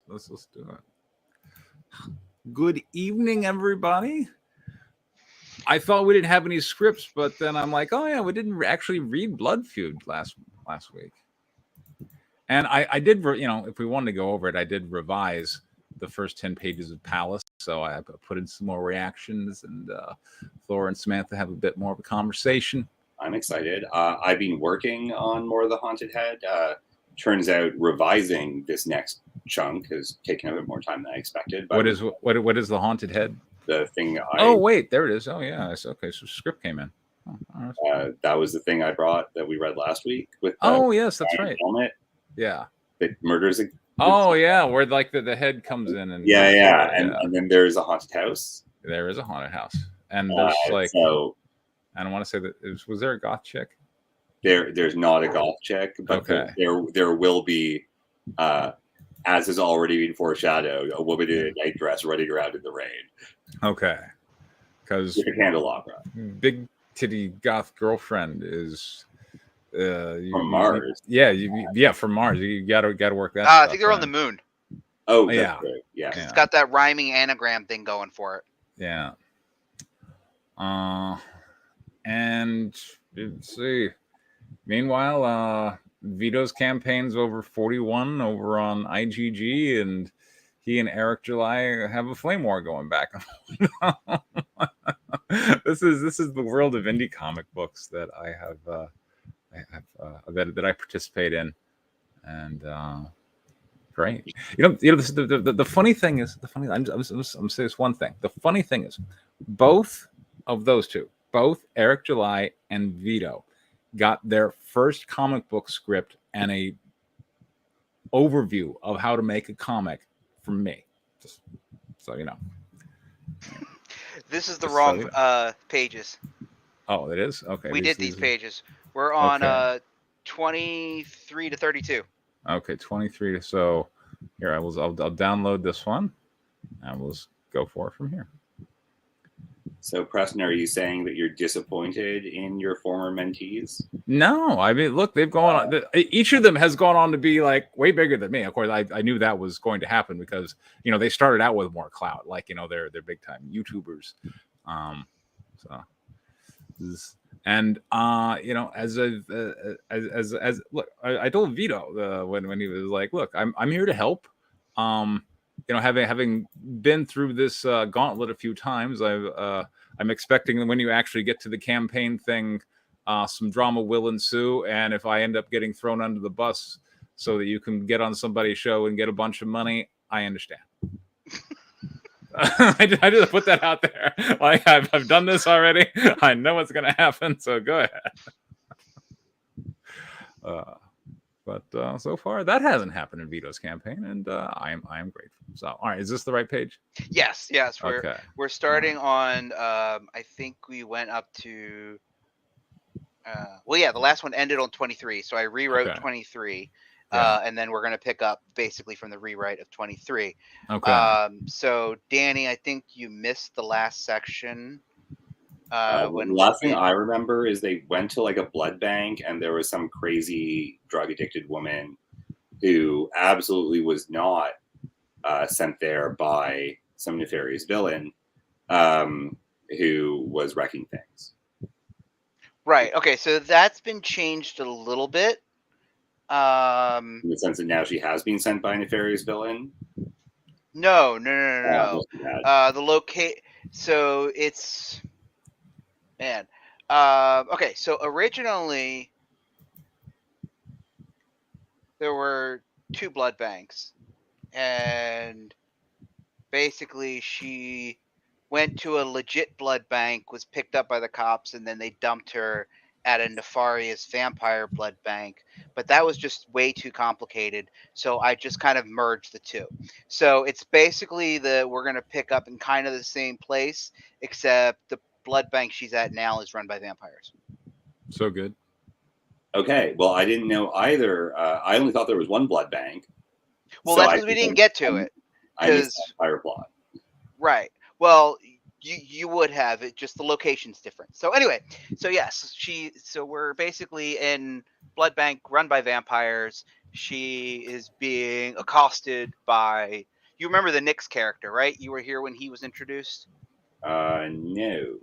Let's do it. Good evening, everybody. I thought we didn't have any scripts, but then I'm like, oh yeah, we didn't actually read Blood Feud last week. And I did, if we wanted to go over it, I did revise the first 10 pages of Palace. So I put in some more reactions, and Flora and Samantha have a bit more of a conversation. I'm excited. I've been working on more of the Haunted Head. Turns out revising this next chunk has taken a bit more time than I expected. But what is the Haunted Head? The thing Oh, wait, there it is. Oh, yeah. Okay, so script came in. That was the thing I brought that we read last week with. Yes, that's right. Helmet. Yeah. That murders. Yeah, where like the head comes in and. Yeah. And then there's a haunted house. There is a haunted house, and there's so. I don't want to say that. Was there a goth chick? There's not a goth chick, but okay. there will be, as has already been foreshadowed, a woman in a night dress running around in the rain. Okay, because with a candelabra. Big titty goth girlfriend is from Mars. From Mars. You gotta work that. I think they're on the moon. Oh yeah. It's got that rhyming anagram thing going for it. Yeah. And let's see. Meanwhile, Vito's campaign's over 41 over on IGG, and he and Eric July have a flame war going back. This is the world of indie comic books that I have that I participate in, and great. This is the funny thing is I'm gonna say this one thing. The funny thing is, both of those two, both Eric July and Vito, got their first comic book script and a overview of how to make a comic from me. Just so you know. This is the wrong pages. Oh, it is? Okay. We did these pages. We're on 23 to 32. Okay, 23. So here I'll download this one, and we'll go for it from here. So, Preston, are you saying that you're disappointed in your former mentees? No, I mean, look, they've gone on. Each of them has gone on to be like way bigger than me. Of course, I knew that was going to happen because they started out with more clout, like they're big time YouTubers. As look, I told Vito when he was like, look, I'm here to help. Having been through this gauntlet a few times, I'm expecting that when you actually get to the campaign thing, some drama will ensue. And if I end up getting thrown under the bus so that you can get on somebody's show and get a bunch of money, I understand. I just put that out there. Like I've done this already. I know what's going to happen. So go ahead. But so far, that hasn't happened in Vito's campaign, and I am grateful. So, all right, is this the right page? Yes. We're starting on. I think we went up to. The last one ended on 23, so I rewrote 23, and then we're going to pick up basically from the rewrite of 23. Okay. So, Danny, I think you missed the last section. The last thing I remember is they went to like a blood bank, and there was some crazy drug addicted woman who absolutely was not sent there by some nefarious villain who was wrecking things. Right. Okay. So that's been changed a little bit. In the sense that now she has been sent by a nefarious villain. No. So it's. Man. Okay, so originally there were 2 blood banks, and basically she went to a legit blood bank, was picked up by the cops, and then they dumped her at a nefarious vampire blood bank. But that was just way too complicated, so I just kind of merged the 2. So it's basically we're going to pick up in kind of the same place, except the blood bank she's at now is run by vampires. So good. Okay, well, I didn't know either. I only thought there was one blood bank. Well, that's because we didn't get to it. I missed the entire plot. Right. Well, you would have it. Just the location's different. So anyway, so yes, so we're basically in blood bank run by vampires, she is being accosted by. You remember the Nyx character, right? You were here when he was introduced. No.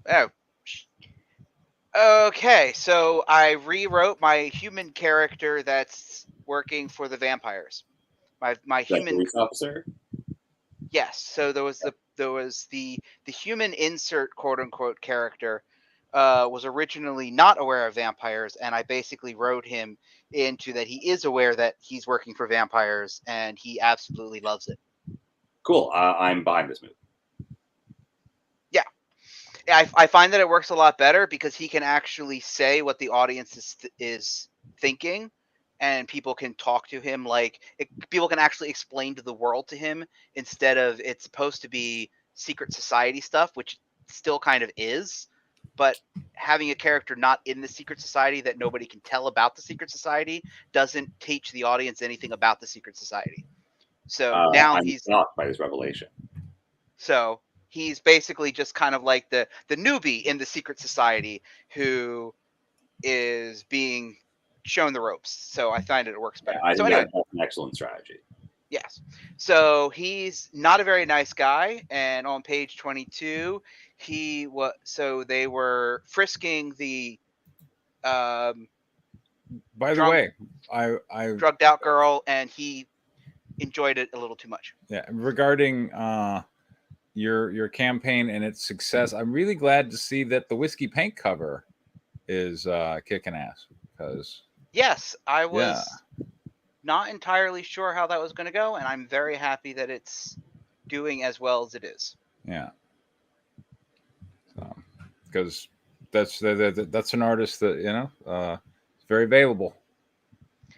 Oh. Okay, so I rewrote my human character that's working for the vampires. My That human police officer? Yes. So there was the human insert quote unquote character was originally not aware of vampires, and I basically wrote him into that he is aware that he's working for vampires, and he absolutely loves it. Cool. I'm behind this move. I find that it works a lot better because he can actually say what the audience is thinking, and people can talk to him people can actually explain to the world to him instead of it's supposed to be secret society stuff, which still kind of is, but having a character not in the secret society that nobody can tell about the secret society doesn't teach the audience anything about the secret society. So now I'm shocked by this revelation. So he's basically just kind of like the newbie in the secret society who is being shown the ropes. So I find it works better. Yeah, I So think anyway, that's an excellent strategy. yes. So he's not a very nice guy, and on page 22, they were frisking the By the way, I drugged out girl, and he enjoyed it a little too much. yeah, regarding your campaign and its success, I'm really glad to see that the whiskey paint cover is kicking ass because Yes, I was not entirely sure how that was going to go, and I'm very happy that it's doing as well as it is. Yeah. Because that's an artist that is very available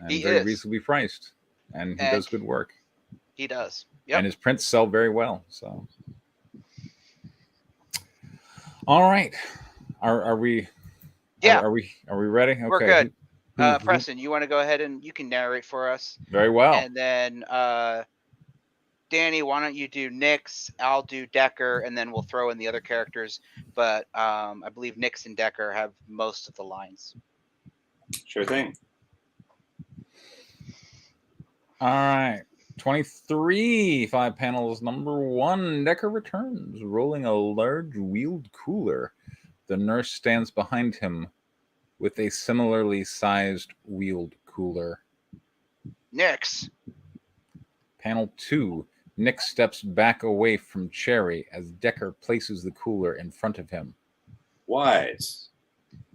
and He very is. reasonably priced, and he does good work. He does. Yep. And his prints sell very well. So, all right, are we? Yeah. Are we ready? Okay. We're good. Preston, you want to go ahead and you can narrate for us? Very well. And then Danny, why don't you do Nyx? I'll do Decker, and then we'll throw in the other characters. But I believe Nyx and Decker have most of the lines. Sure thing. All right. 23, 5 panels. Number 1, Decker returns, rolling a large wheeled cooler. The nurse stands behind him with a similarly sized wheeled cooler. Nyx. Panel 2, Nick steps back away from Cherry as Decker places the cooler in front of him. What?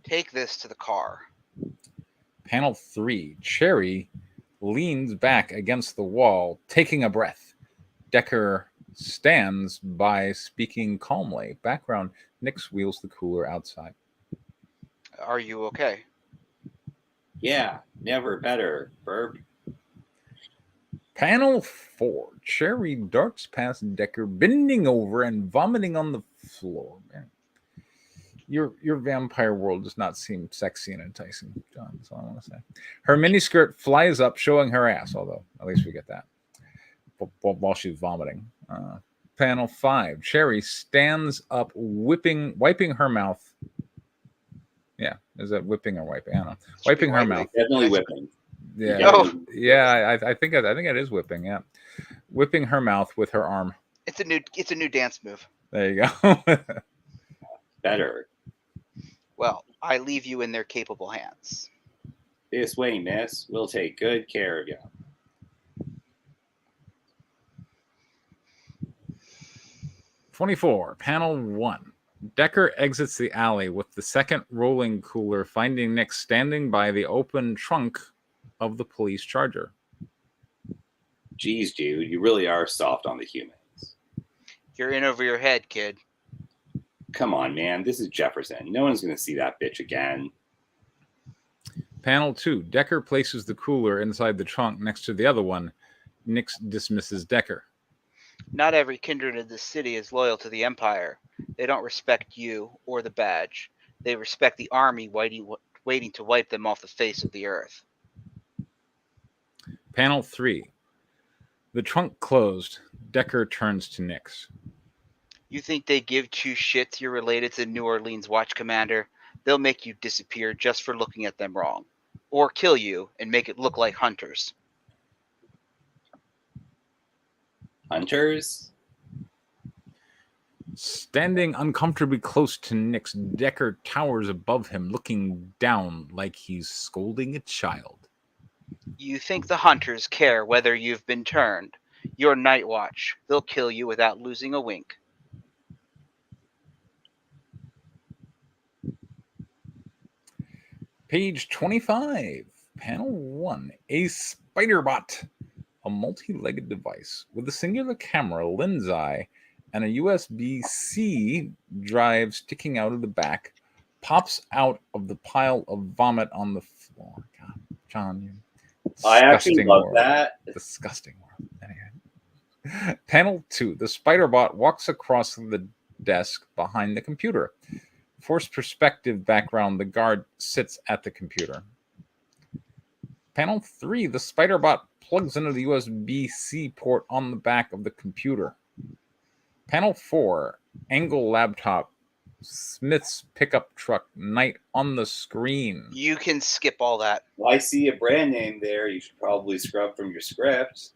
Take this to the car. Panel 3, Cherry leans back against the wall, taking a breath. Decker stands by, speaking calmly. Background, Nyx wheels the cooler outside. Are you okay? Yeah, never better, Burp. Panel 4, Cherry darts past Decker, bending over and vomiting on the floor. Man, your vampire world does not seem sexy and enticing, John. That's all I want to say. Her miniskirt flies up, showing her ass, although at least we get that while she's vomiting. Panel 5, Cherry stands up, wiping her mouth. Yeah, is that whipping or wiping? I don't know. Wiping her mouth. Definitely whipping. Yeah, yeah. I think it is whipping. Yeah, whipping her mouth with her arm. It's a new dance move. There you go. Better. Well, I leave you in their capable hands. This way, miss. We'll take good care of you. '24, panel 1. Decker exits the alley with the second rolling cooler, finding Nick standing by the open trunk of the police charger. Geez, dude, you really are soft on the humans. You're in over your head, kid. Come on, man. This is Jefferson. No one's going to see that bitch again. Panel 2. Decker places the cooler inside the trunk next to the other one. Nix dismisses Decker. Not every kindred in this city is loyal to the Empire. They don't respect you or the badge. They respect the army waiting to wipe them off the face of the earth. Panel 3. The trunk closed. Decker turns to Nix. You think they give two shits you're related to New Orleans Watch Commander? They'll make you disappear just for looking at them wrong. or kill you and make it look like hunters. Hunters? Standing uncomfortably close to Nix, Decker towers above him, looking down like he's scolding a child. You think the hunters care whether you've been turned. You're Night Watch. They'll kill you without losing a wink. Page 25, panel 1. A spider bot, a multi-legged device with a singular camera, lens eye, and a USB-C drive sticking out of the back, pops out of the pile of vomit on the floor. God, John, you I actually love world. that. Disgusting world. Anyway. Panel 2. The spider bot walks across the desk behind the computer. Forced perspective background. The guard sits at the computer. Panel 3. The spider bot plugs into the USB-C port on the back of the computer. Panel 4. Angle laptop. Smith's pickup truck. Night on the screen. You can skip all that. Well, I see a brand name there. You should probably scrub from your script.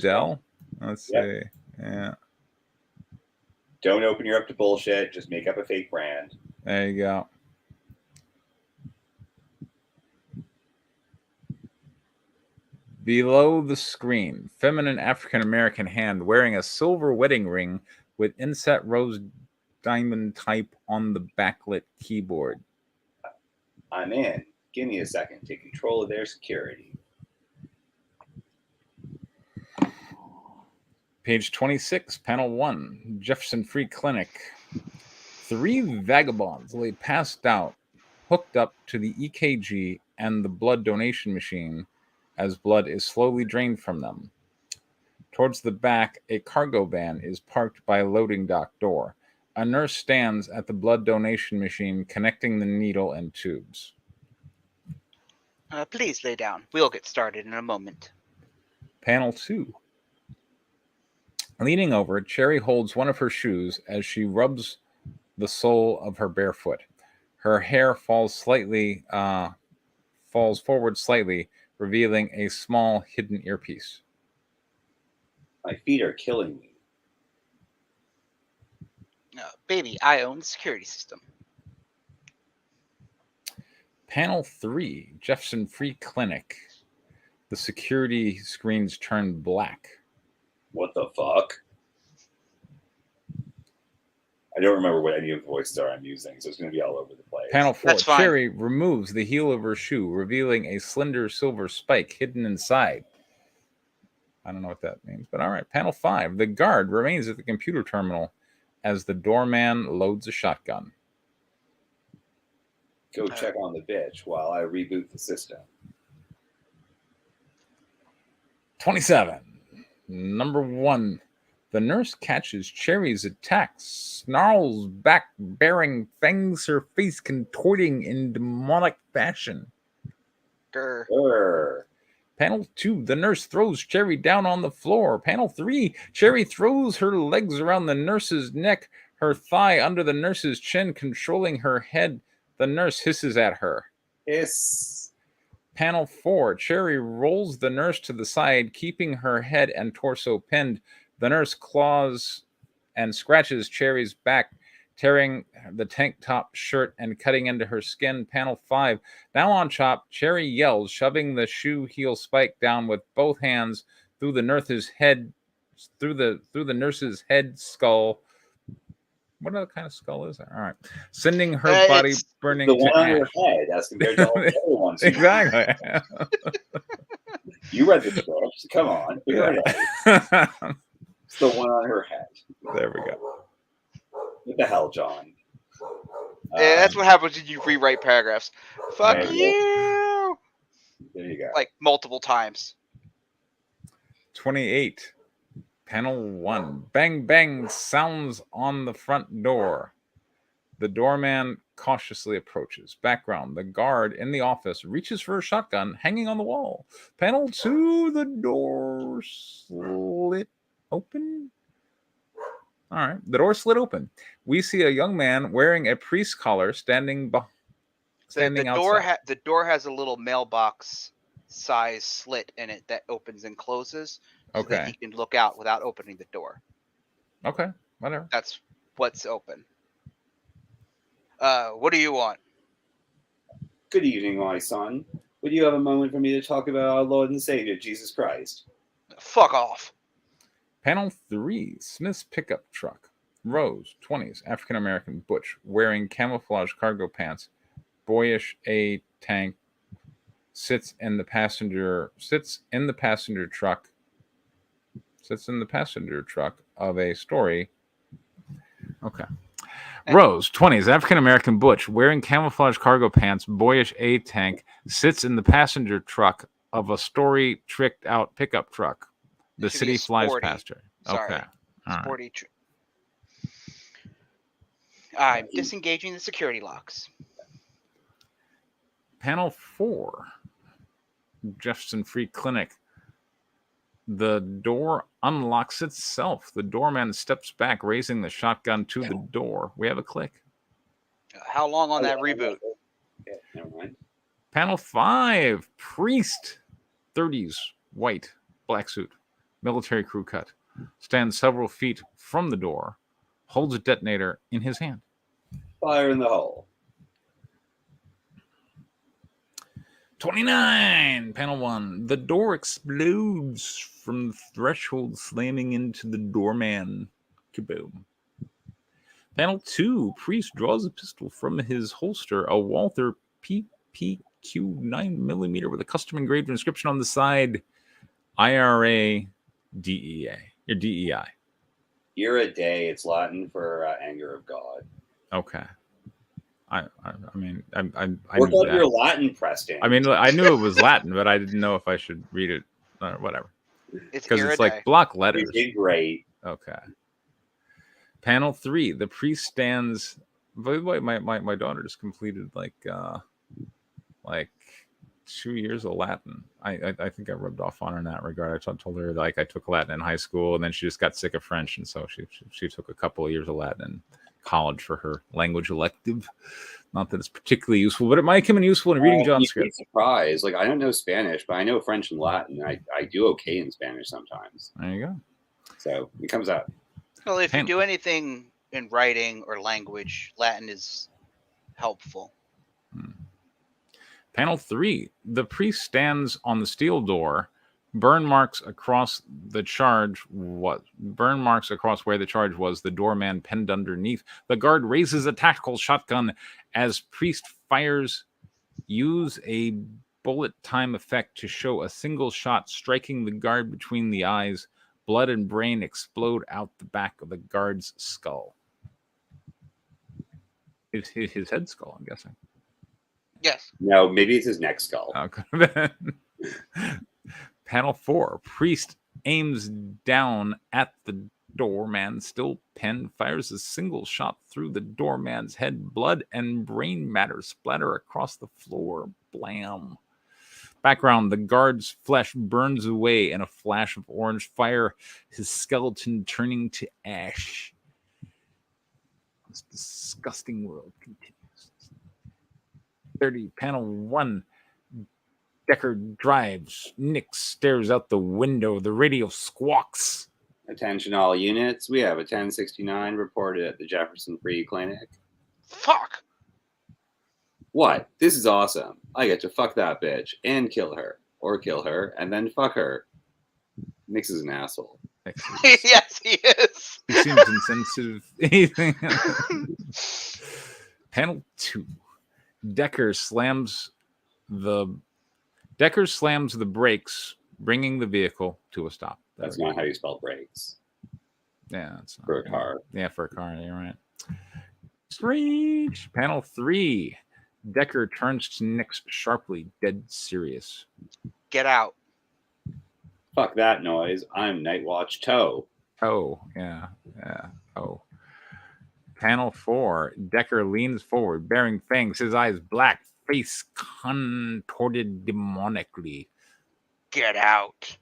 Dell? Let's Yep. see. Yeah. Don't open your up to bullshit. Just make up a fake brand. There you go. Below the screen, feminine African-American hand wearing a silver wedding ring with inset rose diamond type on the backlit keyboard. I'm in. Give me a second. Take control of their security. Page 26, panel 1, Jefferson Free Clinic. 3 vagabonds lay passed out, hooked up to the EKG and the blood donation machine as blood is slowly drained from them. Towards the back, a cargo van is parked by a loading dock door. A nurse stands at the blood donation machine, connecting the needle and tubes. Please lay down. We'll get started in a moment. Panel 2. Leaning over, Cherry holds one of her shoes as she rubs the sole of her bare foot. Her hair falls forward slightly, revealing a small hidden earpiece. My feet are killing me. Baby, I own the security system. Panel 3, Jefferson Free Clinic. The security screens turn black. What the fuck? I don't remember what any of the voices are I'm using, so it's going to be all over the place. Panel 4, That's fine. Cherry removes the heel of her shoe, revealing a slender silver spike hidden inside. I don't know what that means, but all right. Panel 5, the guard remains at the computer terminal as the doorman loads a shotgun. Go check on the bitch while I reboot the system. 27. Number 1. The nurse catches Cherry's attack, snarls back, baring fangs, her face contorting in demonic fashion. Grr. Panel 2. The nurse throws Cherry down on the floor. Panel 3. Cherry throws her legs around the nurse's neck, her thigh under the nurse's chin, controlling her head. The nurse hisses at her. Hiss. Panel 4. Cherry rolls the nurse to the side, keeping her head and torso pinned. The nurse claws and scratches Cherry's back, tearing the tank top shirt and cutting into her skin. Panel 5. Now on top, Cherry yells, shoving the shoe heel spike down with both hands through the nurse's head, through the nurse's head skull. What other kind of skull is that? All right. Sending her body burning the one to on ash. her head as compared to all the other ones. Exactly. You read the script. Come on. Yeah. It's the one on her head. There we go. What the hell, John? Yeah, that's what happens when you rewrite paragraphs. Fuck There you! There you go. Like multiple times. 28. Panel 1. Bang, bang sounds on the front door. The doorman cautiously approaches. Background. The guard in the office reaches for a shotgun hanging on the wall. Panel 2. The door slit open. All right. The door slid open. We see a young man wearing a priest collar standing standing outside. The door has a little mailbox size slit in it that opens and closes, so that he can look out without opening the door. Okay, whatever. That's what's open. What do you want? Good evening, my son. Would you have a moment for me to talk about our Lord and Savior, Jesus Christ? Fuck off. Panel 3, Smith's pickup truck. Rose, 20s, African-American, butch, wearing camouflage cargo pants, boyish A tank, sits in the passenger truck of a story. Okay. Rose, 20s, African-American, butch, wearing camouflage cargo pants, boyish A tank, sits in the passenger truck of a story tricked out pickup truck. The city flies past her. Sorry. Okay. Sporty. I'm disengaging the security locks. Panel 4, Jefferson Free Clinic. The door unlocks itself. The doorman steps back, raising the shotgun to the door. We have a click. How long on that reboot? Yeah, never mind. Panel 5, priest, 30s, white, black suit, military crew cut, stands several feet from the door, holds a detonator in his hand. Fire in the hole. 29, panel 1. The door explodes from the threshold, slamming into the doorman. Kaboom. Panel 2. Priest draws a pistol from his holster, a Walther PPQ 9mm with a custom engraved inscription on the side, IRA DEA. Or DEI. Ira Day, it's Latin for anger of God. Okay. I mean, I Work knew out that. your Latin, Preston. I mean, I knew it was Latin, but I didn't know if I should read it or whatever. Because it's like block letters. You did great. Okay. Panel 3. The priest stands. By the way, my daughter just completed like 2 years of Latin. I think I rubbed off on her in that regard. I told her like I took Latin in high school, and then she just got sick of French, and so she took a couple of years of Latin in college for her language elective. Not that it's particularly useful, but it might come in useful in reading John's script. Surprised. Like I don't know Spanish, but I know French and Latin. I do okay in Spanish sometimes. There you go. So it comes out. Well, if you do anything in writing or language, Latin is helpful. Panel 3. The priest stands on the steel door. Burn marks across where the charge was. The doorman pinned underneath. The guard raises a tactical shotgun as priest fires. Use a bullet time effect to show a single shot striking the guard between the eyes. Blood and brain explode out the back of the guard's skull. It's his head skull, I'm guessing. Yes. No, maybe it's his neck skull. Okay. Panel 4. Priest aims down at the doorman, still pinned, fires a single shot through the doorman's head. Blood and brain matter splatter across the floor. Blam. Background, the guard's flesh burns away in a flash of orange fire, his skeleton turning to ash. This disgusting world continues. 30, panel 1. Decker drives. Nick stares out the window. The radio squawks. Attention all units. We have a 1069 reported at the Jefferson Free Clinic. Fuck. What? This is awesome. I get to fuck that bitch and kill her. Or kill her and then fuck her. Nix is an asshole. Yes, he is. He seems insensitive. Anything. Panel 2. Decker slams the brakes, bringing the vehicle to a stop. That's not how you spell brakes. Yeah, it's not for a car. Yeah, for a car. You're right. Screech. Panel 3. Decker turns to Nix sharply, dead serious. Get out. Fuck that noise. I'm Nightwatch Toe. Oh, yeah. Oh. Panel 4. Decker leans forward, bearing fangs, his eyes black, face contorted demonically. Get out.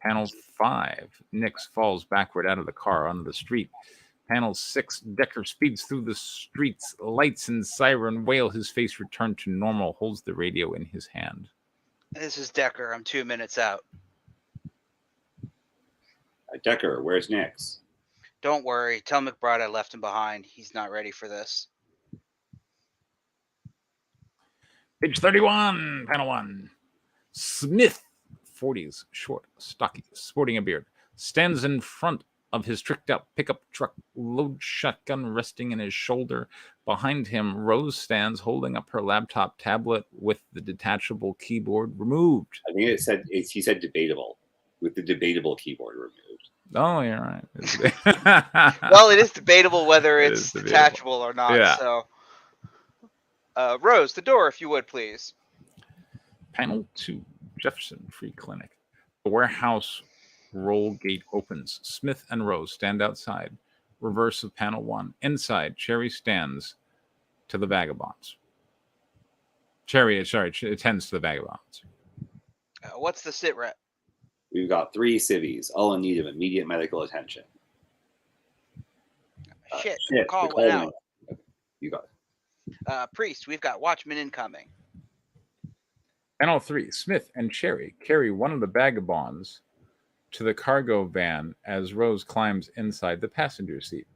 Panel 5. Nix falls backward out of the car onto the street. Panel 6, Decker speeds through the streets, lights and siren wail. His face returned to normal, holds the radio in his hand. This is Decker. I'm 2 minutes out. Decker, where's Nix? Don't worry. Tell McBride I left him behind. He's not ready for this. Page 31, panel 1. Smith, 40s, short, stocky, sporting a beard, stands in front of his tricked-out pickup truck, load shotgun resting in his shoulder. Behind him, Rose stands holding up her laptop tablet with the detachable keyboard removed. I think he said debatable, with the debatable keyboard removed. Oh, you're right. Well, it is debatable whether it's detachable or not. Yeah. So, Rose, the door, if you would, please. Panel 2, Jefferson Free Clinic. The warehouse roll gate opens. Smith and Rose stand outside. Reverse of panel 1. Inside, Cherry stands to the vagabonds. Cherry attends to the vagabonds. What's the sit rep? We've got 3 civvies, all in need of immediate medical attention. Shit, the call call went out. Okay, you got it. Priest, we've got watchmen incoming. Panel 3, Smith and Cherry carry one of the vagabonds to the cargo van as Rose climbs inside the passenger seat.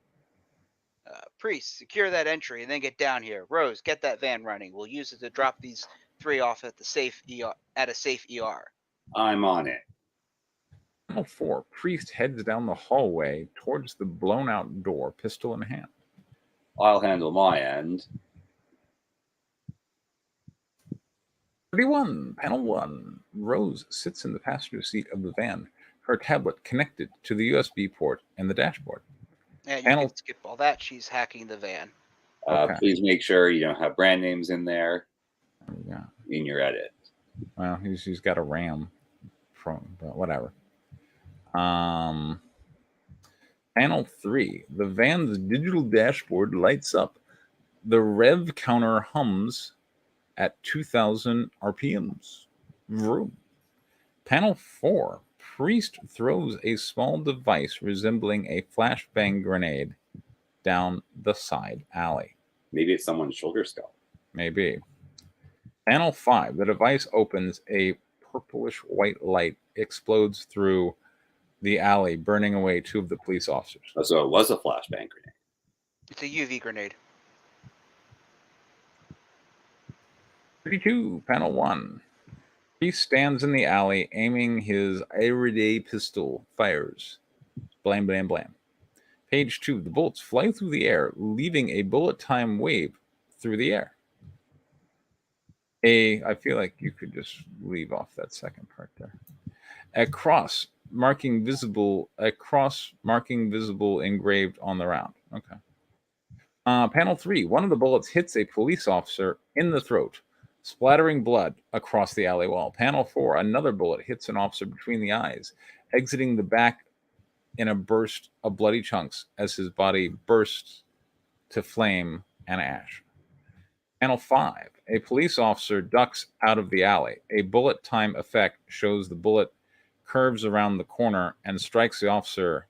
Priest, secure that entry and then get down here. Rose, get that van running. We'll use it to drop these 3 off at the safe ER, at a safe ER. I'm on it. Panel 4, Priest heads down the hallway towards the blown out door, pistol in hand. I'll handle my end. 31, panel 1. Rose sits in the passenger seat of the van, her tablet connected to the USB port in the dashboard. Yeah, you Panel- can skip all that. She's hacking the van. Okay. Please make sure you don't have brand names in there Yeah. in your edit. Well, he's got a RAM from, but whatever. Panel 3. The van's digital dashboard lights up. The rev counter hums at 2,000 RPMs. Vroom. Panel 4. Priest throws a small device resembling a flashbang grenade down the side alley. Maybe it's someone's shoulder skull. Maybe. Panel 5. The device opens. A purplish white light explodes through the alley, burning away 2 of the police officers. Oh, so it was a flashbang grenade. It's a UV grenade. 32, panel 1. He stands in the alley, aiming his everyday pistol, fires. Blam, blam, blam. Page 2. The bullets fly through the air, leaving a bullet time wave through the air. I feel like you could just leave off that second part there. A cross marking visible engraved on the round. Okay. Panel 3. One of the bullets hits a police officer in the throat, splattering blood across the alley wall. Panel 4. Another bullet hits an officer between the eyes, exiting the back in a burst of bloody chunks as his body bursts to flame and ash. Panel 5. A police officer ducks out of the alley. A bullet time effect shows the bullet curves around the corner and strikes the officer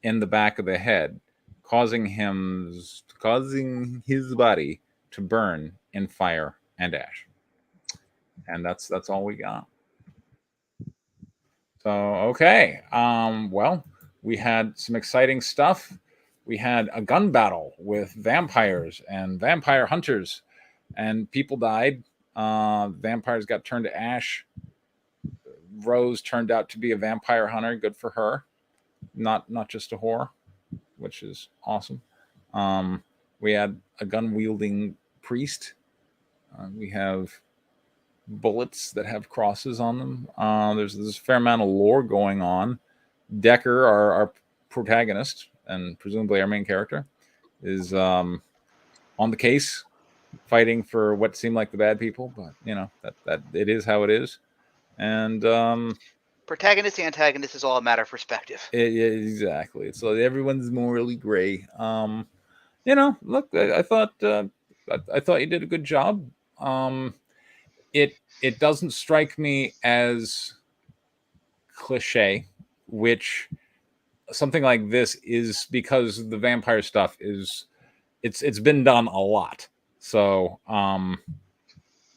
in the back of the head, causing his body to burn in fire and ash. And that's all we got. So okay, well, we had some exciting stuff. We had a gun battle with vampires and vampire hunters, and people died. Vampires got turned to ash. Rose turned out to be a vampire hunter. Good for her. Not just a whore, which is awesome. We had a gun-wielding priest. We have bullets that have crosses on them. There's a fair amount of lore going on. Decker, our protagonist and presumably our main character, is on the case, fighting for what seem like the bad people, but that it is how it is. And Protagonist, antagonist is all a matter of perspective. Exactly. It's like everyone's morally gray. Look, I thought you did a good job. It doesn't strike me as cliche, which something like this is because the vampire stuff is it's been done a lot. So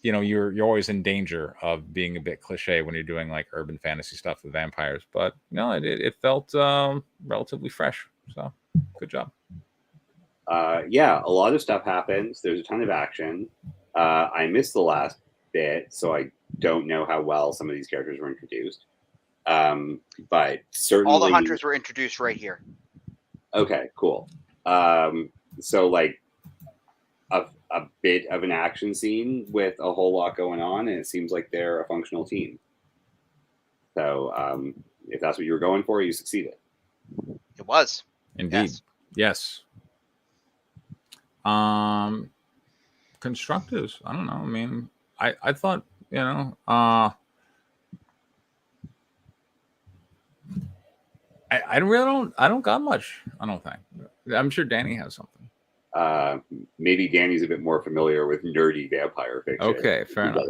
you're always in danger of being a bit cliche when you're doing like urban fantasy stuff with vampires. But no, it felt relatively fresh. So good job. Yeah, a lot of stuff happens. There's a ton of action. I missed the last bit, so I don't know how well some of these characters were introduced. But certainly all the hunters were introduced right here. Okay, cool. So like a bit of an action scene with a whole lot going on, and it seems like they're a functional team. So if that's what you were going for, you succeeded. It was. Indeed. Yes. Constructives. I don't know. I mean, I thought, I don't got much. I don't think. I'm sure Danny has something. Maybe Danny's a bit more familiar with nerdy vampire fiction. Okay, fair enough.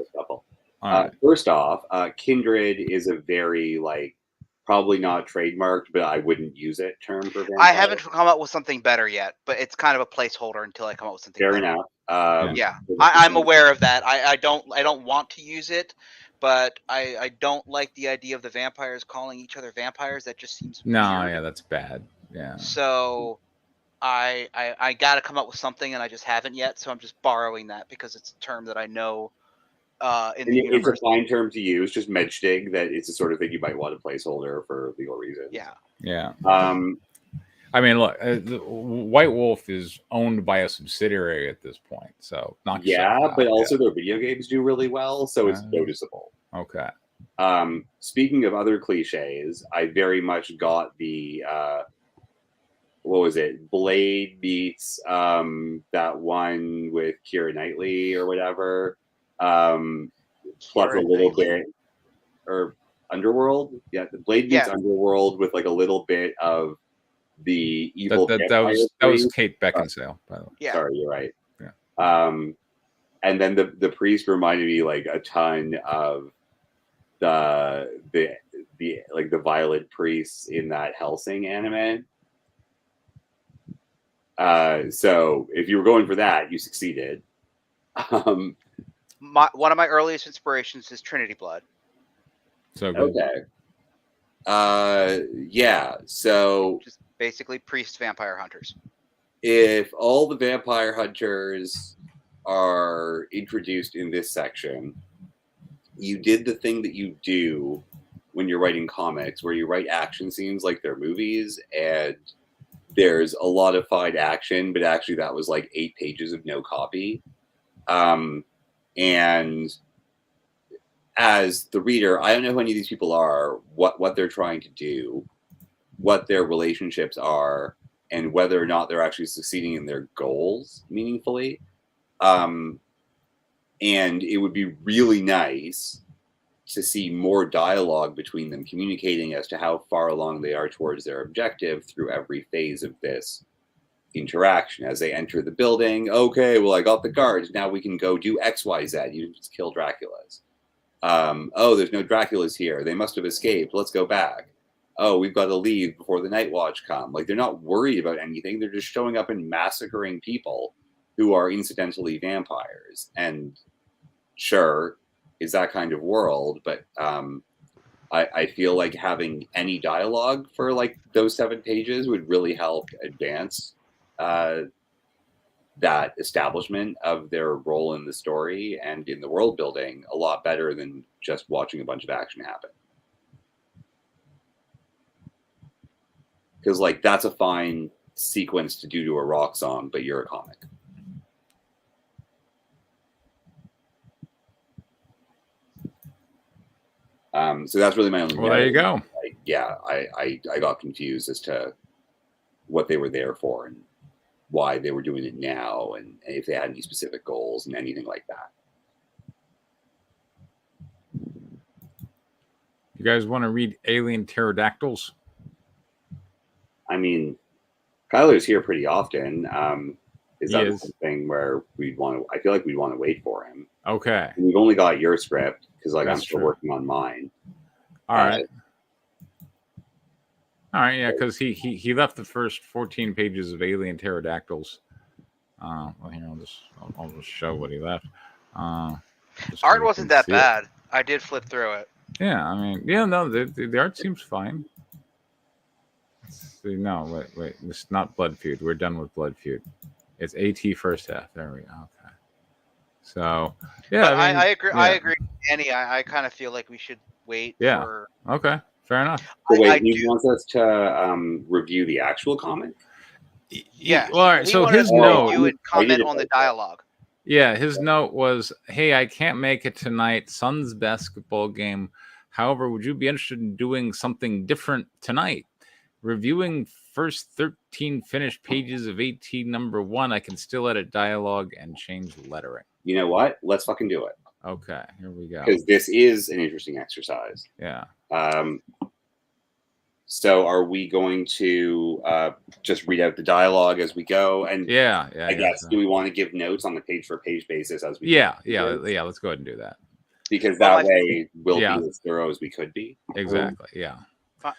Right. First off, Kindred is a very probably not trademarked, but I wouldn't use it term for vampire. I haven't come up with something better yet, but it's kind of a placeholder until I come up with something fair better. Enough. Yeah, I'm aware of that. I don't want to use it, but I don't like the idea of the vampires calling each other vampires. That just seems weird. Yeah, that's bad. Yeah. So I got to come up with something, and I just haven't yet. So I'm just borrowing that because it's a term that I know. It's a fine term to use, just Medstig, that it's the sort of thing you might want a placeholder for legal reasons. Yeah. I mean, look, White Wolf is owned by a subsidiary at this point, so not. But also their video games do really well, so it's noticeable. Okay. Speaking of other cliches, I very much got the what was it? Blade meets that one with Keira Knightley or whatever. Plus a little bit, or Underworld. Yeah, the Blade meets Underworld with like a little bit of the evil. That was Kate Beckinsale, by the way. Yeah. Sorry, you're right. Yeah. And then the priest reminded me like a ton of the like the violent priests in that Hellsing anime. So if you were going for that, you succeeded. One of my earliest inspirations is Trinity Blood. So good. Okay. Yeah. So just basically priest vampire hunters. If all the vampire hunters are introduced in this section, you did the thing that you do when you're writing comics, where you write action scenes like they're movies, and there's a lot of fine action, but actually that was like 8 pages of no copy. And as the reader, I don't know who any of these people are, what they're trying to do, what their relationships are, and whether or not they're actually succeeding in their goals meaningfully. And it would be really nice to see more dialogue between them, communicating as to how far along they are towards their objective through every phase of this interaction. As they enter the building, okay, well, I got the guards. Now we can go do X, Y, Z. You can just kill Draculas. Oh, there's no Draculas here. They must have escaped. Let's go back. Oh, we've got to leave before the Night Watch come. Like, they're not worried about anything. They're just showing up and massacring people who are incidentally vampires. And sure, is that kind of world, but I feel like having any dialogue for like those 7 pages would really help advance that establishment of their role in the story and in the world building a lot better than just watching a bunch of action happen. Because like that's a fine sequence to do to a rock song, but you're a comic. So that's really my only. Well, there you go. Like, yeah, I got confused as to what they were there for and why they were doing it now, and if they had any specific goals and anything like that. You guys want to read Alien Pterodactyls? I mean, Kyler's here pretty often. Is that something where we'd want to? I feel like we'd want to wait for him. Okay. And we've only got your script because, like, That's I'm still true. working on mine. All right. All right, yeah, because he left the first 14 pages of alien pterodactyls. Well, here I'll just show what he left. Just so Art you wasn't can that see it. bad. I did flip through it. Yeah, I mean, yeah, no, the art seems fine. Let's see, no, wait, it's not Blood Feud. We're done with Blood Feud. It's AT first half. There we go. Okay. So, yeah, But I mean, I agree. yeah. I agree, Annie. I kind of feel like we should wait Yeah. for. Okay, fair enough. So wait, I he do. wants us to review the actual comic? Yeah. Well, all right. He So wanted his us to note, review and I did comment it on the like that. dialogue. yeah, his note was, "Hey, I can't make it tonight. Suns basketball game. However, would you be interested in doing something different tonight? Reviewing first 13 finished pages of 18 number 1. I can still edit dialogue and change lettering." You know what? Let's fucking do it. Okay, here we go. Because this is an interesting exercise. Yeah. So are we going to just read out the dialogue as we go? And Yeah. I guess, do we want to give notes on the page for page basis as we Yeah. go? Let's go ahead and do that. Because that way we'll Yeah. be as thorough as we could be. Exactly. Yeah.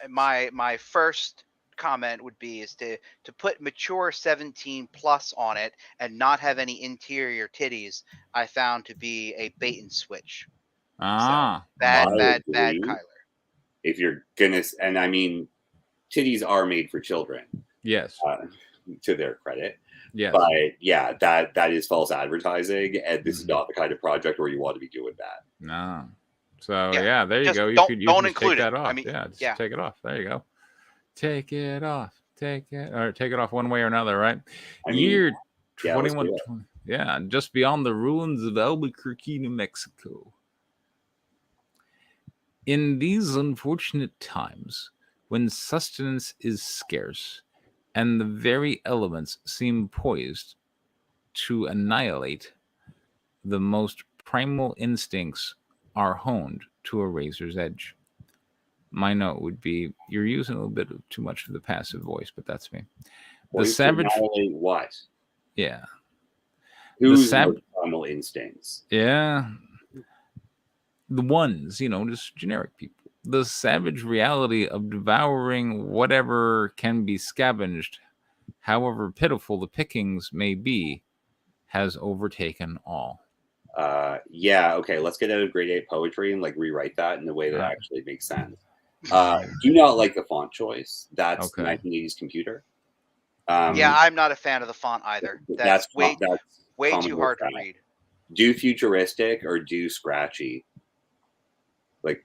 My first comment would be is to put mature 17 plus on it and not have any interior titties. I found to be a bait and switch. Ah. Bad Kyler. If you're gonna, and I mean, titties are made for children. Yes. To their credit. Yes. But yeah, that is false advertising, and this is not the kind of project where you want to be doing that. No. So yeah, there you Just go. You don't can include take that it. off. I mean, just take it off. There you go. Take it off. Take it off one way or another, right? I mean, Year yeah, 2120. Yeah, just beyond the ruins of Albuquerque, New Mexico. In these unfortunate times, when sustenance is scarce and the very elements seem poised to annihilate, the most primal instincts are honed to a razor's edge. My note would be, you're using a little bit of too much of the passive voice, but that's me. The savage. What? Yeah. Who's most primal instincts? Yeah. The ones, just generic people. The savage reality of devouring whatever can be scavenged, however pitiful the pickings may be, has overtaken all. Yeah, okay, let's get out of grade 8 poetry and rewrite that in a way that actually makes sense. Do not like the font choice. That's okay. 1980s computer. Yeah, I'm not a fan of the font either. That's way too hard to read. Do futuristic or do scratchy.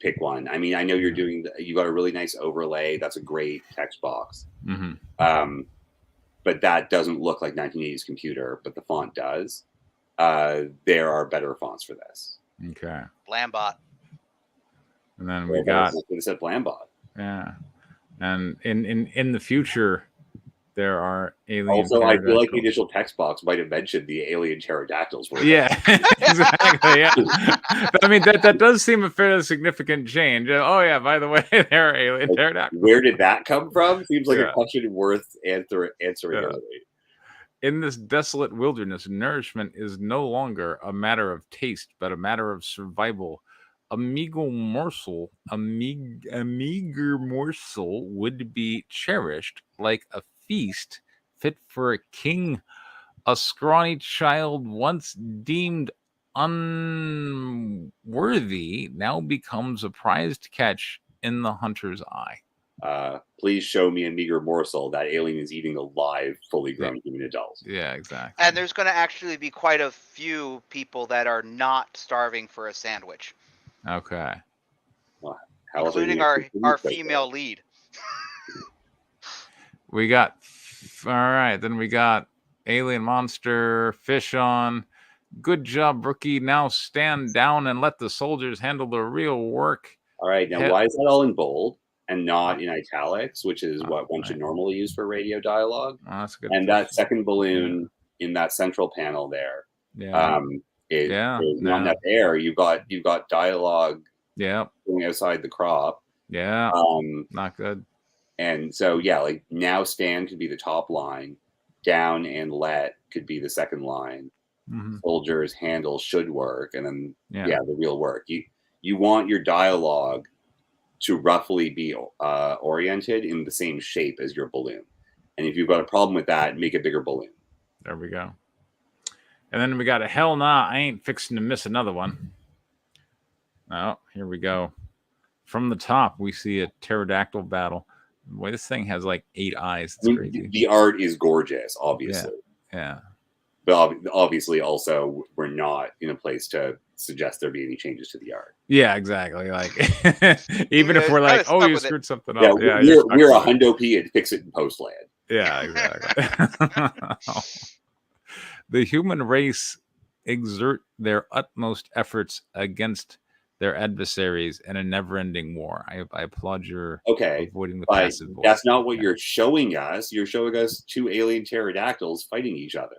Pick one. I mean, I know you got a really nice overlay. That's a great text box. Mm-hmm. But that doesn't look like 1980s computer, but the font does. There are better fonts for this. Okay. Blambot. And then we got. It said Blambot. Yeah. And in the future, there are alien. Also, I feel like the initial text box might have mentioned the alien pterodactyls. Yeah, exactly. Yeah, I mean that does seem a fairly significant change. Oh yeah, by the way, there are alien pterodactyls. Where did that come from? Seems like a question worth answering. In this desolate wilderness, nourishment is no longer a matter of taste, but a matter of survival. A meager morsel would be cherished like a feast fit for a king. A scrawny child once deemed unworthy now becomes a prized catch in the hunter's eye. Please show me a meager morsel that alien is eating a live, fully grown human adult. Yeah, exactly. And there's going to actually be quite a few people that are not starving for a sandwich. Okay. Well, including our female lead. We got, all right, then we got alien monster, fish on. Good job, rookie. Now stand down and let the soldiers handle the real work. All right, now why is that all in bold and not in italics, which is what one should normally use for radio dialogue? Oh, that's good. And that second balloon in that central panel there, is not enough air. You've got dialogue going outside the crop. Yeah. Not good. And so, now stand could be the top line, down and let could be the second line. Mm-hmm. Soldiers handle should work, and then the real work. You want your dialogue to roughly be oriented in the same shape as your balloon. And if you've got a problem with that, make a bigger balloon. There we go. And then we got a hell nah, I ain't fixing to miss another one. Oh, here we go. From the top, we see a pterodactyl battle. Boy, this thing has like 8 eyes. It's crazy. The art is gorgeous, obviously. Yeah. But obviously, also, we're not in a place to suggest there be any changes to the art. Yeah, exactly. Like, even if we're like, oh, you screwed something up. Yeah, we're a hundo P and fix it in post land. Yeah, exactly. The human race exert their utmost efforts against their adversaries in a never-ending war. I applaud your avoiding the passive voice. That's not what you're showing us. You're showing us 2 alien pterodactyls fighting each other.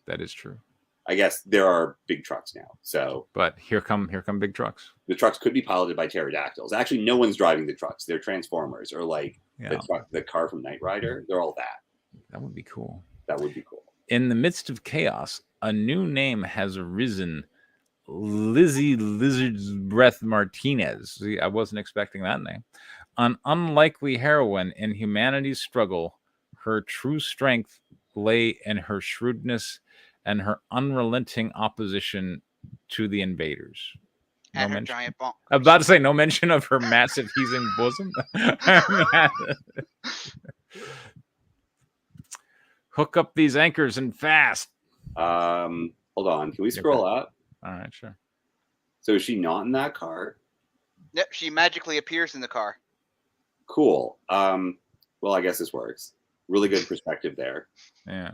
That is true. I guess there are big trucks now. So, but here come big trucks. The trucks could be piloted by pterodactyls. Actually, no one's driving the trucks. They're transformers, or like the car from Knight Rider. They're all that. That would be cool. That would be cool. In the midst of chaos, a new name has arisen. Lizzie Lizard's Breath Martinez. See, I wasn't expecting that name. An unlikely heroine in humanity's struggle. Her true strength lay in her shrewdness and her unrelenting opposition to the invaders. And her giant bonk. I'm about to say no mention of her massive heaving bosom. Hook up these anchors and fast. Hold on. Can we scroll up? All right, sure. So is she not in that car? Yep, she magically appears in the car. Cool. Well, I guess this works. Really good perspective there. Yeah.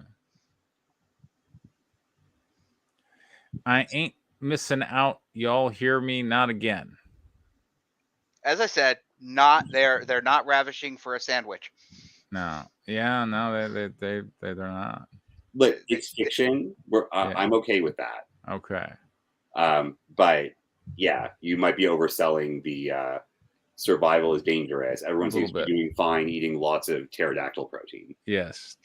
I ain't missing out. Y'all hear me? Not again. As I said, they're not ravishing for a sandwich. No. Yeah, no, they're not. But it's fiction. I'm okay with that. Okay. But yeah, you might be overselling the survival is dangerous. Everyone seems to be doing fine eating lots of pterodactyl protein. Yes.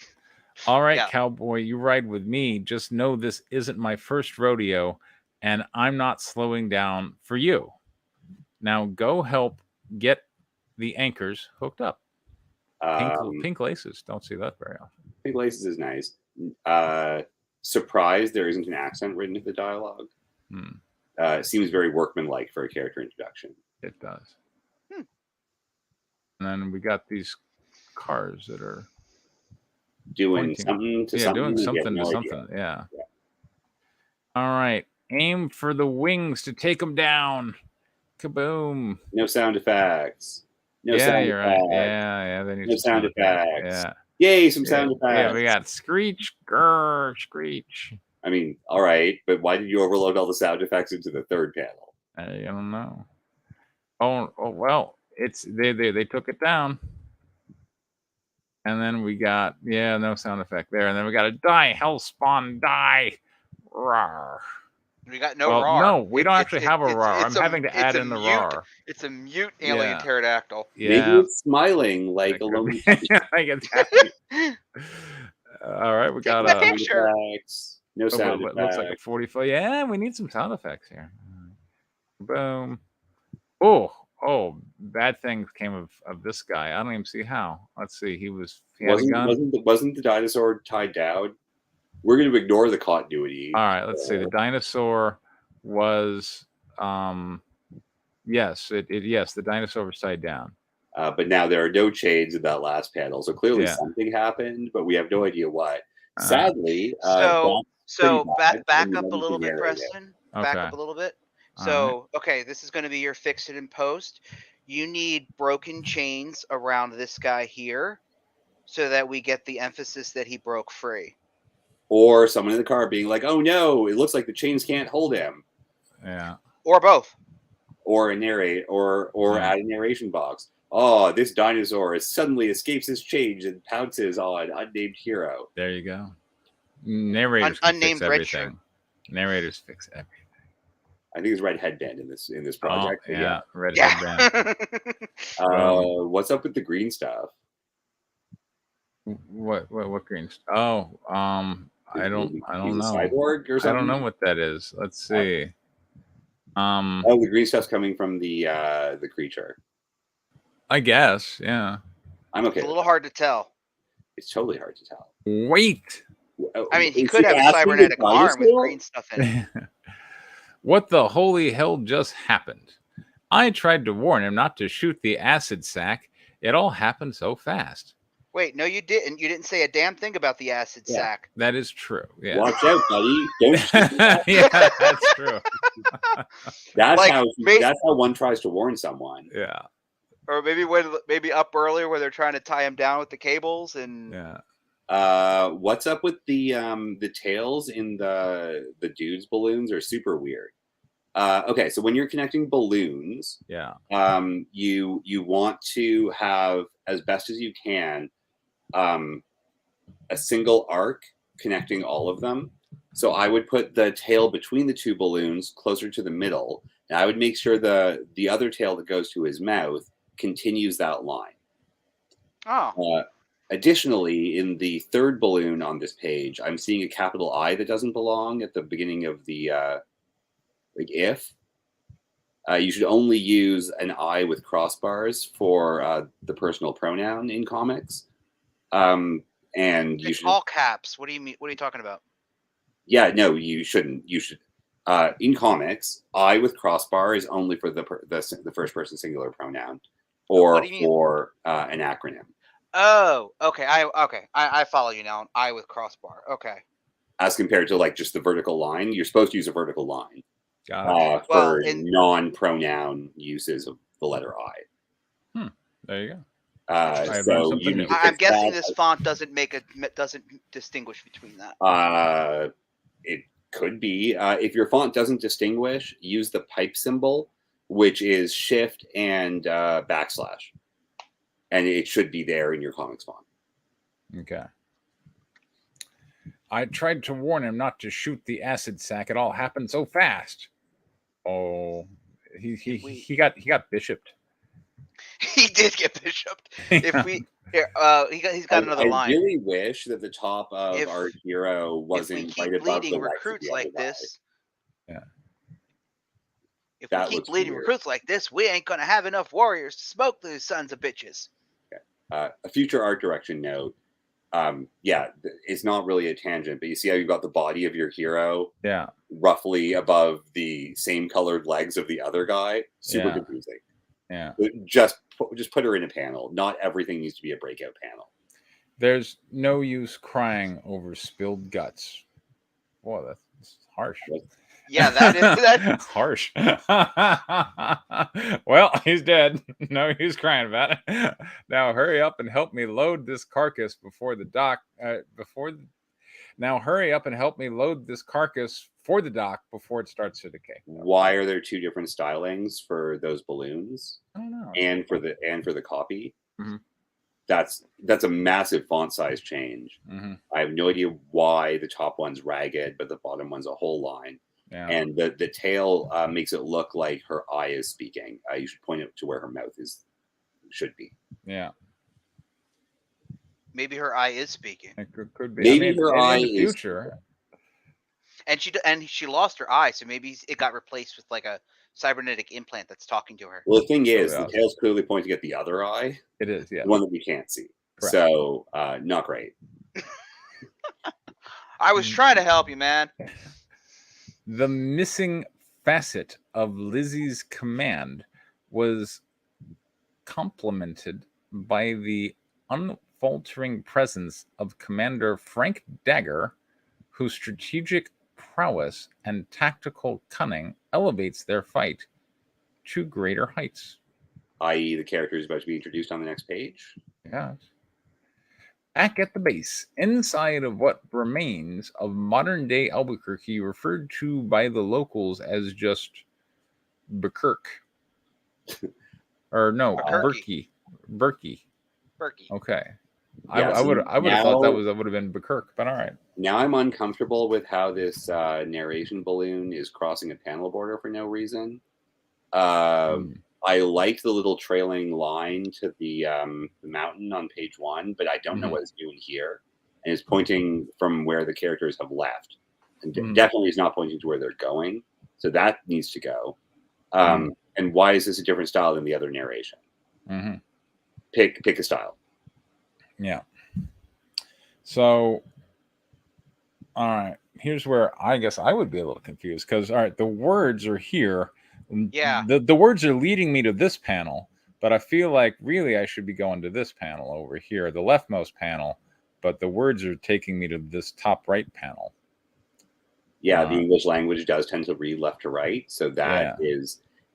All right, cowboy, you ride with me. Just know this isn't my first rodeo, and I'm not slowing down for you. Now go help get the anchors hooked up. Pink laces. Don't see that very often. Pink laces is nice. Surprised there isn't an accent written into the dialogue. Seems very workmanlike for a character introduction. It does. And then we got these cars that are doing something to something. Doing something to something. Yeah. All right. Aim for the wings to take them down. Kaboom. No sound effects. You're right. Yeah. They need no sound effects. Yeah. Yay, some sound effects. Yeah, we got screech, grr, screech. I mean, all right, but why did you overload all the sound effects into the third panel? I don't know. Oh well, it's they took it down. And then we got no sound effect there. And then we got a die, hellspawn, die. Rawr. We got no roar. No, we don't actually have a roar. I'm having to add in the roar. It's a mute alien pterodactyl. Yeah. Maybe it's smiling like a lonely. I get happy. All right, we got a picture. No sound effects. It looks like a 45. Yeah, we need some sound effects here. Boom. Oh, bad things came of this guy. I don't even see how. Let's see. He had a gun. Wasn't the dinosaur tied down? We're going to ignore the continuity. All right, let's see. The dinosaur was, yes, the dinosaur was tied down. But now there are no chains in that last panel, so clearly something happened, but we have no idea what. Sadly, so back up a little bit, Preston. Back up a little bit. So, okay, this is going to be your fix it in post. You need broken chains around this guy here so that we get the emphasis that he broke free. Or someone in the car being like, oh no, it looks like the chains can't hold him. Yeah. Or both. Or add a narration box. Oh, this dinosaur suddenly escapes his cage and pounces on unnamed hero. There you go. Narrators unnamed fix everything. Narrators fix everything. I think it's red headband in this project. Oh, yeah, red headband. What's up with the green stuff? What green stuff? Oh, I don't know. Cyborg or something? I don't know what that is. Let's see. The green stuff's coming from the creature. I guess, yeah. I'm okay. It's a little hard to tell. It's totally hard to tell. Wait. I mean, he Is could have a asking cybernetic the arm with dinosaur? green stuff in it. What the holy hell just happened? I tried to warn him not to shoot the acid sack. It all happened so fast. Wait, no, you didn't. You didn't say a damn thing about the acid Yeah. sack. That is true. Yeah. Watch out, buddy! Don't shoot that. Yeah, that's true. That's Like, how one tries to warn someone. Yeah. Or maybe up earlier where they're trying to tie him down with the cables and Yeah. What's up with the tails in the dude's balloons are super weird. Okay, so when you're connecting balloons, Yeah. you want to have, as best as you can, a single arc connecting all of them. So I would put the tail between the two balloons closer to the middle, and I would make sure the other tail that goes to his mouth continues that line. oh, Additionally, in the third balloon on this page, I'm seeing a capital I that doesn't belong at the beginning of the if. You should only use an I with crossbars for the personal pronoun in comics. And you it's should all caps. What do you mean? What are you talking about? Yeah, no, you shouldn't. You should in comics, I with crossbar is only for the first person singular pronoun or for an acronym. Oh, okay. I follow you now. I with crossbar. Okay. As compared to like just the vertical line, you're supposed to use a vertical line for non-pronoun uses of the letter I. There you go. So you need to I'm guessing this font doesn't distinguish between that. It could be. If your font doesn't distinguish, use the pipe symbol, which is shift and backslash. And it should be there in your comics font. Okay. I tried to warn him not to shoot the acid sack. It all happened so fast. Oh, he got bishoped. He did get bishoped. If we he's got another line. I really wish that the top of our hero wasn't right above the recruits like this. Yeah. If we keep bleeding recruits like this, we ain't gonna have enough warriors to smoke those sons of bitches. A future art direction note. It's not really a tangent, but you see how you've got the body of your hero, roughly above the same colored legs of the other guy. Super confusing. Yeah. Just put her in a panel. Not everything needs to be a breakout panel. There's no use crying over spilled guts. Boy, that's harsh. Yeah, that's harsh. Well, he's dead. No use crying about it. Now hurry up and help me load this carcass before the dock. Now hurry up and help me load this carcass for the dock before it starts to decay. Why are there two different stylings for those balloons? I don't know. And for the copy? Mm-hmm. That's a massive font size change. Mm-hmm. I have no idea why the top one's ragged, but the bottom one's a whole line. Yeah. And the tail makes it look like her eye is speaking. You should point it to where her mouth should be. Yeah. Maybe her eye is speaking. It could be. Maybe her eye is future. And she lost her eye, so maybe it got replaced with like a cybernetic implant that's talking to her. Well, the thing is, the tail's clearly pointing at the other eye. It is, yeah. The one that we can't see. Correct. So, not great. I was trying to help you, man. The missing facet of Lizzie's command was complemented by the unfaltering presence of Commander Frank Dagger, whose strategic prowess and tactical cunning elevates their fight to greater heights. I.e., the character is about to be introduced on the next page. Yes. Back at the base, inside of what remains of modern-day Albuquerque, referred to by the locals as just Burkirk. Or no, Berkey. Okay. Yeah, I would have thought that would have been Burkirk, but all right. Now I'm uncomfortable with how this narration balloon is crossing a panel border for no reason. I like the little trailing line to the mountain on page 1, but I don't know what it's doing here. And it's pointing from where the characters have left. And definitely is not pointing to where they're going. So that needs to go. And why is this a different style than the other narration? pick a style. Yeah. So, all right. Here's where I guess I would be a little confused because, all right, the words are here. Yeah. The words are leading me to this panel, but I feel like really I should be going to this panel over here, the leftmost panel, but the words are taking me to this top right panel. Yeah, the English language does tend to read left to right, so that Yeah.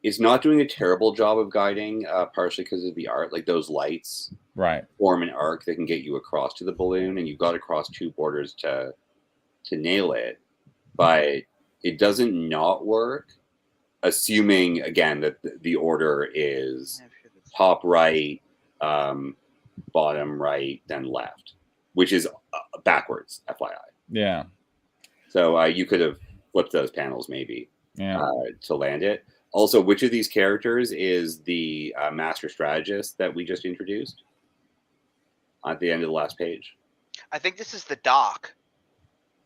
is not doing a terrible job of guiding, partially because of the art. Like those lights Right. form an arc that can get you across to the balloon, and you've got to cross two borders to nail it. But it doesn't not work, assuming again that the order is top right, bottom right, then left, which is backwards, FYI. Yeah. So you could have flipped those panels maybe Yeah. to land it. Also, which of these characters is the master strategist that we just introduced at the end of the last page? I think this is the doc.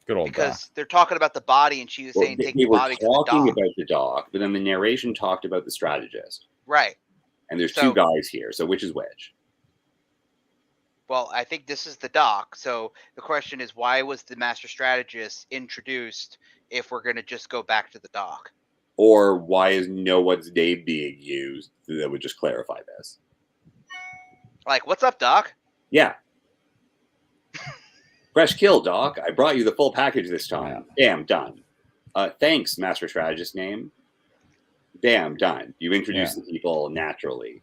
Good old because Doc. they're talking about the body, and she was saying take they the were body to the talking doc. about the doc, but then the narration talked about the strategist. Right. And there's So- two guys here, so which is which? Well, I think this is the doc. So the question is, why was the master strategist introduced if we're going to just go back to the doc? Or why is no one's name being used? That would just clarify this. Like, what's up, doc? Yeah. Fresh kill, Doc. I brought you the full package this time. Bam, done. Thanks, Master Strategist name. Bam, done. You introduce the people naturally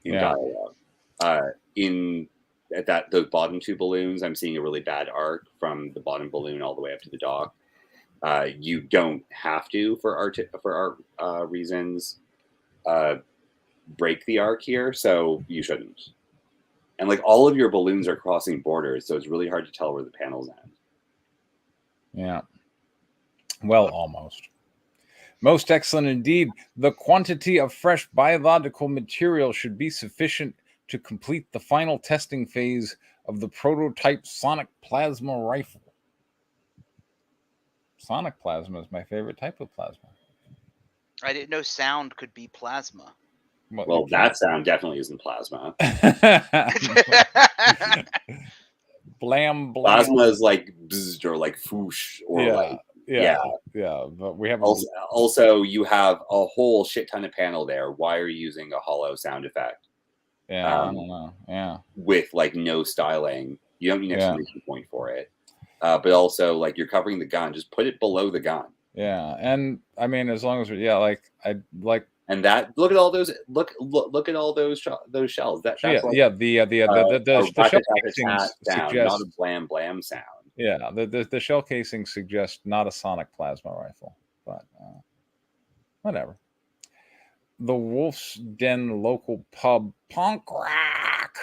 in dialogue. At those bottom two balloons, I'm seeing a really bad arc from the bottom balloon all the way up to the dock. You don't have to, for art reasons, break the arc here, so you shouldn't. And like all of your balloons are crossing borders, so it's really hard to tell where the panels end. Yeah. Well, almost. Most excellent indeed. The quantity of fresh biological material should be sufficient to complete the final testing phase of the prototype sonic plasma rifle. Sonic plasma is my favorite type of plasma. I didn't know sound could be plasma. Well, that sound definitely isn't plasma. Blam, blam. Plasma is like bzzz or like foosh or but we have also you have a whole shit ton of panel there. Why are you using a hollow sound effect? I don't know. Yeah, with like no styling, you don't need an exclamation point for it. But also, like you're covering the gun, just put it below the gun. Yeah, and I mean, as long as and that look at all those look at all those shells. That's the shell casing sound, not a blam blam sound. Yeah, the shell casing suggests not a sonic plasma rifle, but whatever. The Wolf's Den local pub punk rock.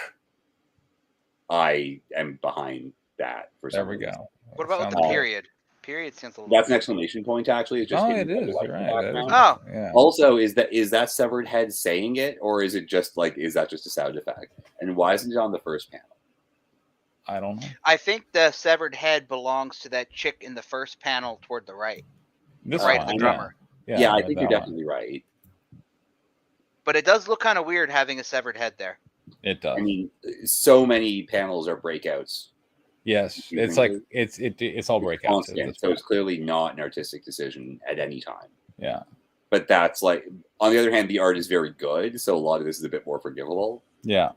I am behind that for some reason. There we go. What about the period? Period sounds a little. That's an exclamation point. Actually, it's just it is. You're right. Oh, yeah. Also, is that severed head saying it, or is it just like is that just a sound effect? And why isn't it on the first panel? I don't know. I think the severed head belongs to that chick in the first panel toward the right. This right, the drummer. Yeah, I think you're definitely right. But it does look kind of weird having a severed head there. It does. I mean, so many panels are breakouts. Yes, it's like it's all breakouts. Constant, so it's clearly not an artistic decision at any time. Yeah. But that's like, on the other hand, the art is very good, so a lot of this is a bit more forgivable. Yeah.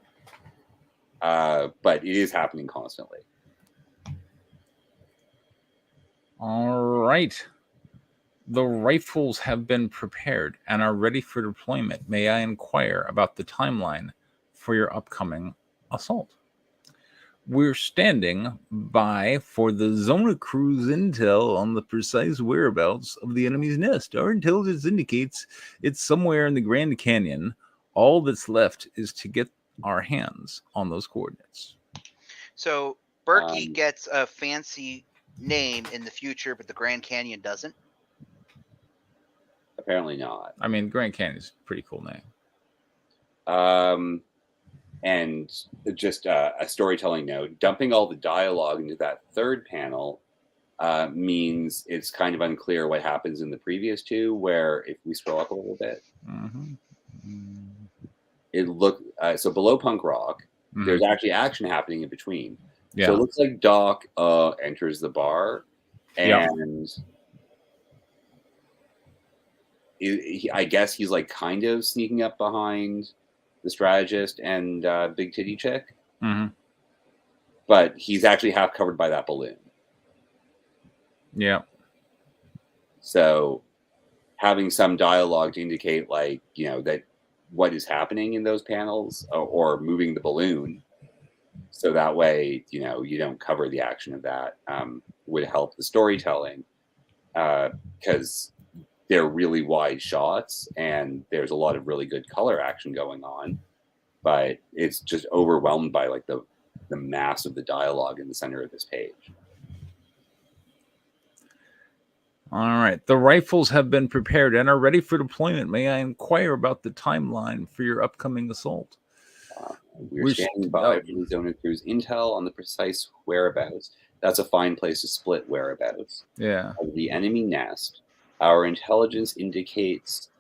But it is happening constantly. All right. The rifles have been prepared and are ready for deployment. May I inquire about the timeline for your upcoming assault? We're standing by for the Zona Crew's intel on the precise whereabouts of the enemy's nest. Our intelligence indicates it's somewhere in the Grand Canyon. All that's left is to get our hands on those coordinates. So Berkey gets a fancy name in the future, but the Grand Canyon doesn't? Apparently not. I mean, Grand Canyon's a pretty cool name. And just a storytelling note, dumping all the dialogue into that third panel means it's kind of unclear what happens in the previous two, where if we scroll up a little bit, it looked so below punk rock, Mhm. there's actually action happening in between. Yeah. So it looks like Doc enters the bar, Yep. and I guess he's like kind of sneaking up behind the strategist and Big Titty Chick, Mhm. but he's actually half covered by that balloon. Yeah. So having some dialogue to indicate, like, that what is happening in those panels, or moving the balloon, so that way, you don't cover the action of that, would help the storytelling, because they're really wide shots and there's a lot of really good color action going on, but it's just overwhelmed by like the mass of the dialogue in the center of this page. All right. The rifles have been prepared and are ready for deployment. May I inquire about the timeline for your upcoming assault? We're standing by for the zone and cruise intel on the precise whereabouts. That's a fine place to split whereabouts. Yeah. Of the enemy nest. Our intelligence indicates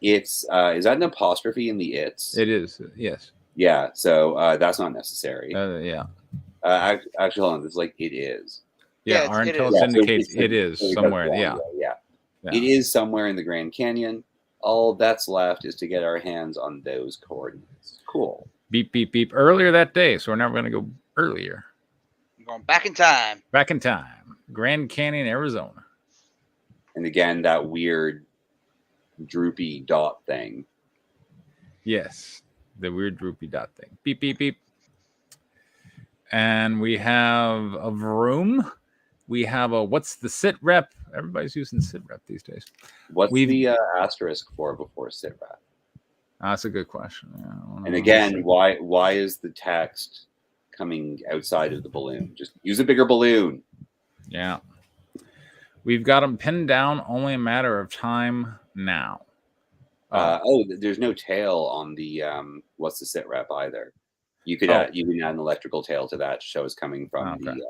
it's is that an apostrophe in the it's? It is. Yes. Yeah. So that's not necessary. Yeah. Actually, hold on. It's like it is. Yeah. Yeah, Our it intelligence is. indicates So it is so somewhere. yeah. It is somewhere in the Grand Canyon. All that's left is to get our hands on those coordinates. Cool. Beep, beep, beep. Earlier that day. So we're never going to go earlier. I'm going back in time. Back in time. Grand Canyon, Arizona. And again, that weird droopy dot thing. Yes. The weird droopy dot thing. Beep, beep, beep. And we have a vroom. We have a what's the sit rep? Everybody's using sit rep these days. What's the asterisk for before sit rep? That's a good question. Yeah, and again, why is the text coming outside of the balloon? Just use a bigger balloon. Yeah. We've got them pinned down. Only a matter of time now. There's no tail on the what's the sit rep either. You can add an electrical tail to that to show it's coming from the.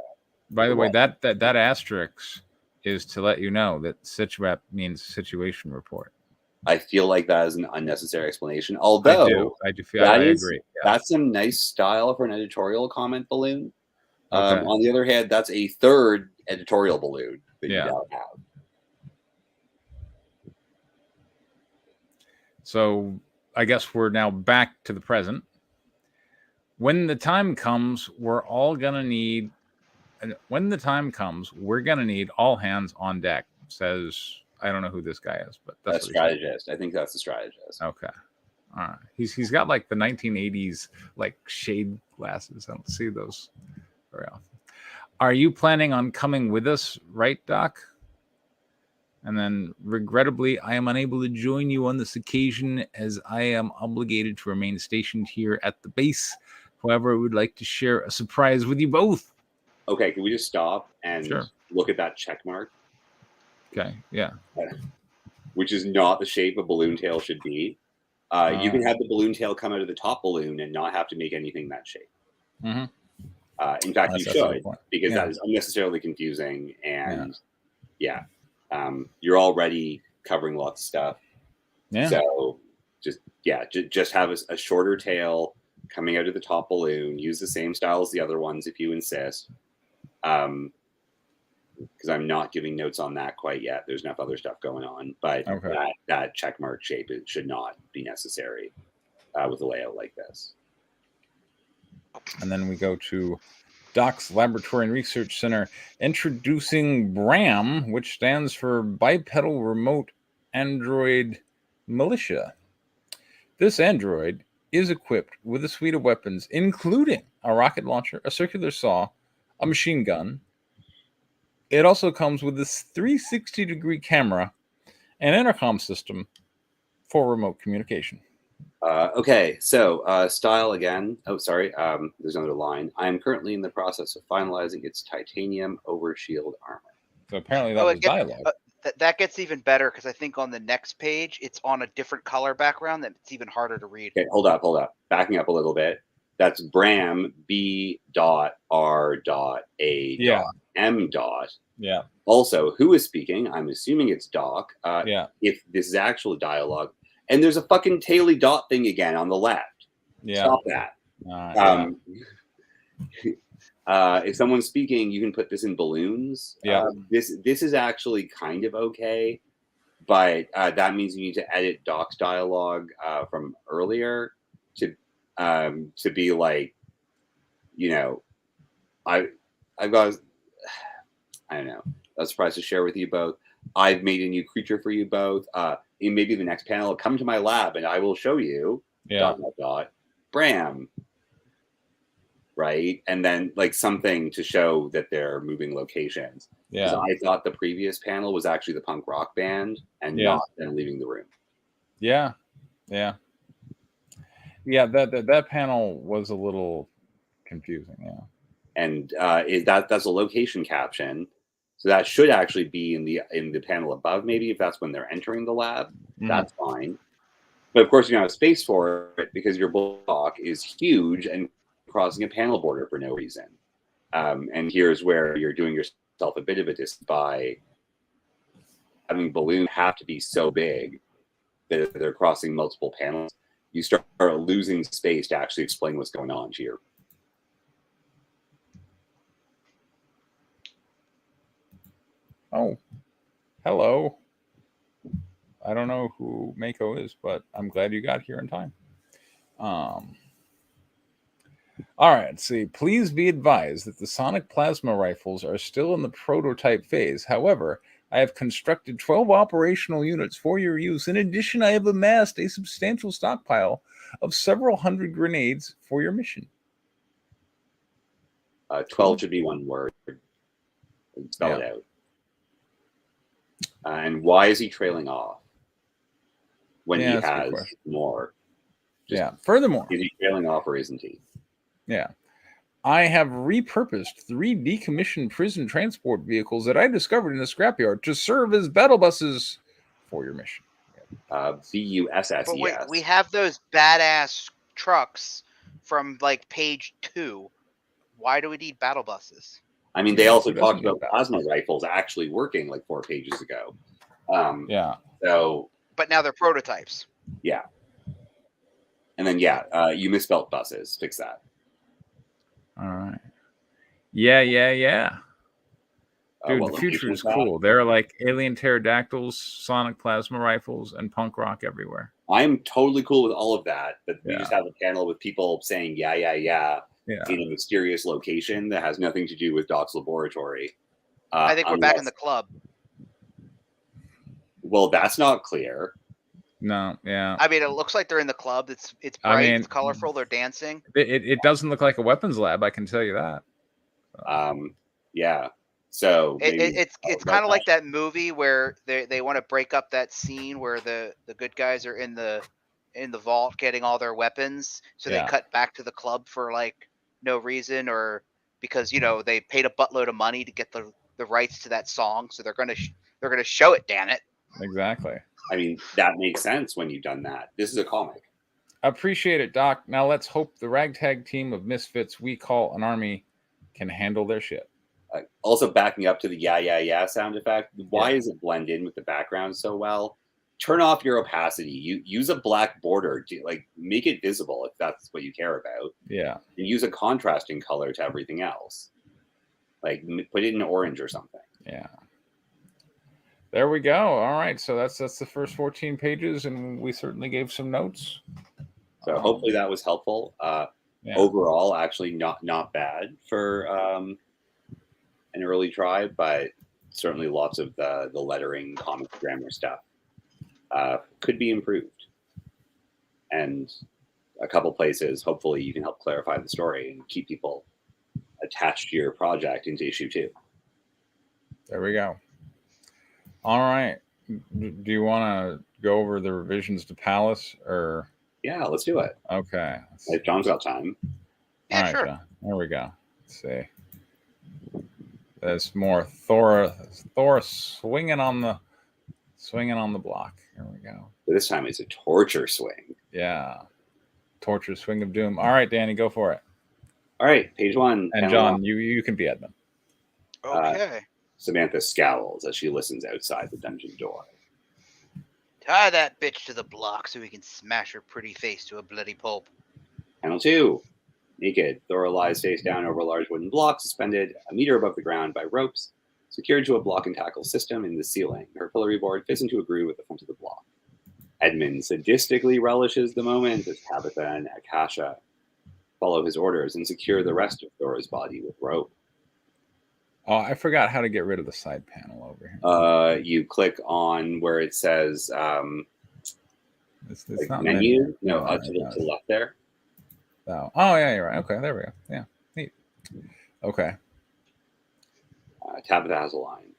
By the way, that asterisk is to let you know that sit rep means situation report. I feel like that is an unnecessary explanation. Although I do feel I agree. Yeah. That's some nice style for an editorial comment balloon. On the other hand, that's a third editorial balloon that you now have. So I guess we're now back to the present. When the time comes, we're gonna need all hands on deck. Says I don't know who this guy is, but that's a strategist. I think that's the strategist. Okay. All right. He's got like the 1980s like shade glasses. I don't see those very often. Are you planning on coming with us, right, Doc? And then, regrettably, I am unable to join you on this occasion as I am obligated to remain stationed here at the base. However, I would like to share a surprise with you both. Okay, can we just stop and look at that check mark? Okay, yeah. Which is not the shape a balloon tail should be. You can have the balloon tail come out of the top balloon and not have to make anything that shape. Mm-hmm. In fact, you should, because that is unnecessarily confusing. And you're already covering lots of stuff. Yeah. So just have a shorter tail coming out of the top balloon. Use the same style as the other ones if you insist. Because I'm not giving notes on that quite yet. There's enough other stuff going on. But that check mark shape, it should not be necessary with a layout like this. And then we go to Doc's Laboratory and Research Center, introducing BRAM, which stands for Bipedal Remote Android Militia. This android is equipped with a suite of weapons, including a rocket launcher, a circular saw, a machine gun. It also comes with this 360-degree camera and intercom system for remote communication. Okay, so style again. Oh, sorry. There's another line. I am currently in the process of finalizing its titanium overshield armor. So apparently that was dialogue. That gets even better because I think on the next page it's on a different color background that it's even harder to read. Okay, hold up. Backing up a little bit. That's BRAM B.R.A.M. Yeah. Also, who is speaking? I'm assuming it's Doc. If this is actual dialogue, And there's a fucking taily dot thing again on the left. Yeah. Stop that. If someone's speaking, you can put this in balloons. Yeah. This is actually kind of okay, but that means you need to edit Doc's dialogue from earlier to be like, you know, I've got, I don't know, a surprise to share with you both. I've made a new creature for you both. In maybe the next panel, come to my lab and I will show you. Yeah. Bram. Right, and then like something to show that they're moving locations. Yeah. I thought the previous panel was actually the punk rock band and not them leaving the room. Yeah. Yeah. Yeah. That panel was a little confusing. Yeah. And that's a location caption, so that should actually be in the panel above. Maybe if that's when they're entering the lab, that's fine. But of course, you don't have space for it because your block is huge and crossing a panel border for no reason. And here's where you're doing yourself a bit of a dis by having balloons have to be so big that they're crossing multiple panels. You start losing space to actually explain what's going on here. Oh, hello. I don't know who Mako is, but I'm glad you got here in time. All right, let's see. Please be advised that the sonic plasma rifles are still in the prototype phase. However, I have constructed 12 operational units for your use. In addition, I have amassed a substantial stockpile of several hundred grenades for your mission. 12 should be one word. Spell it out. And why is he trailing off when he has more? Furthermore, is he trailing off or isn't he? Yeah. I have repurposed 3 decommissioned prison transport vehicles that I discovered in a scrapyard to serve as battle buses for your mission. BUSSES. But wait, we have those badass trucks from like page 2. Why do we need battle buses? I mean, they also talked about plasma rifles actually working like 4 pages ago. So, but now they're prototypes. Yeah. And then you misspelled buses. Fix that. All right. Yeah. Dude, the future is cool. There are like alien pterodactyls, sonic plasma rifles, and punk rock everywhere. I'm totally cool with all of that, but we just have a panel with people saying yeah in a mysterious location that has nothing to do with Doc's laboratory. I think we're back in the club. Well, that's not clear. No, yeah. I mean, it looks like they're in the club. It's bright, it's colorful, they're dancing. It doesn't look like a weapons lab, I can tell you that. Yeah. So it's kind of like that movie where they want to break up that scene where the good guys are in the vault getting all their weapons, so they cut back to the club for like no reason, or because they paid a buttload of money to get the rights to that song, so they're gonna show it. Damn it! Exactly. I mean, that makes sense when you've done that. This is a comic. Appreciate it, Doc. Now let's hope the ragtag team of misfits we call an army can handle their shit. Also, backing up to the yeah sound effect. Why is it blend in with the background so well? Turn off your opacity. You use a black border to make it visible if that's what you care about. Yeah. And use a contrasting color to everything else. Like put it in orange or something. Yeah. There we go. All right. So that's the first 14 pages, and we certainly gave some notes. So hopefully that was helpful. Overall, actually not bad for an early try, but certainly lots of the lettering, comic grammar stuff could be improved. And a couple places, hopefully you can help clarify the story and keep people attached to your project into issue 2. There we go. All right. Do you want to go over the revisions to Palace, or? Yeah, let's do it. Okay. If John's got time. Yeah, all right, sure. John. There we go. Let's see. There's more Thor swinging on the block. Here we go. But this time it's a torture swing. Yeah. Torture swing of doom. All right, Danny, go for it. All right, page 1. And John, you can be Edmund. Okay. Samantha scowls as she listens outside the dungeon door. Tie that bitch to the block so we can smash her pretty face to a bloody pulp. Panel 2. Naked, Thora lies face down over a large wooden block suspended a meter above the ground by ropes, secured to a block and tackle system in the ceiling. Her pillory board fits into a groove at the front of the block. Edmund sadistically relishes the moment as Tabitha and Akasha follow his orders and secure the rest of Thora's body with rope. Oh, I forgot how to get rid of the side panel over here. You click on where it says It's like not menu. No, right, to the left there. Oh, yeah, you're right. Okay, there we go. Yeah, neat. Okay. Tabitha has a line.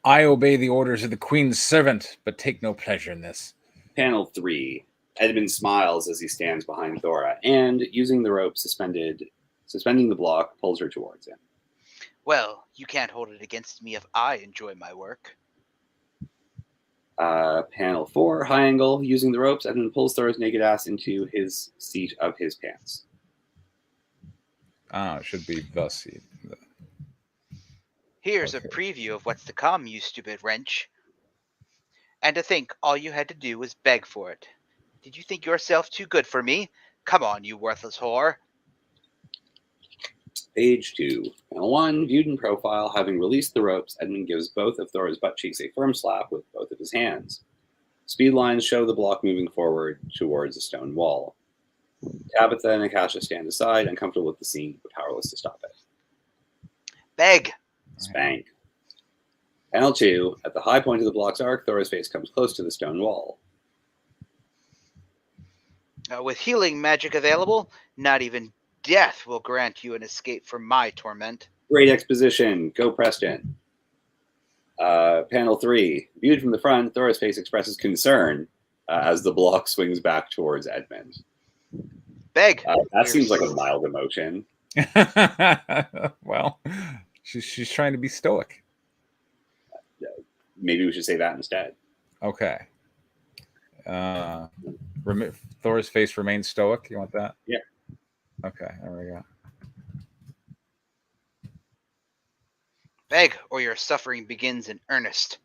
I obey the orders of the Queen's servant, but take no pleasure in this. Panel 3. Edmund smiles as he stands behind Thora and, using the rope suspending the block, pulls her towards him. Well, you can't hold it against me if I enjoy my work. Panel 4. High angle. Using the ropes, Edmund pulls Thora's naked ass into his seat of his pants. It should be the seat. Here's Okay. a preview of what's to come, you stupid wrench. And to think all you had to do was beg for it. Did you think yourself too good for me? Come on, you worthless whore. Page 2. Panel 1. Viewed in profile. Having released the ropes, Edmund gives both of Thora's butt cheeks a firm slap with both of his hands. Speed lines show the block moving forward towards a stone wall. Tabitha and Akasha stand aside, uncomfortable with the scene, but powerless to stop it. Beg. Spank. Panel 2. At the high point of the block's arc, Thora's face comes close to the stone wall. With healing magic available, not even death will grant you an escape from my torment. Great exposition. Go Preston. Panel 3. Viewed from the front, Thora's face expresses concern as the block swings back towards Edmund. Beg. That seems like a mild emotion. Well, she's trying to be stoic. Maybe we should say that instead. Okay. Thor's face remains stoic. You want that? Yeah. Okay, there we go. Beg, or your suffering begins in earnest.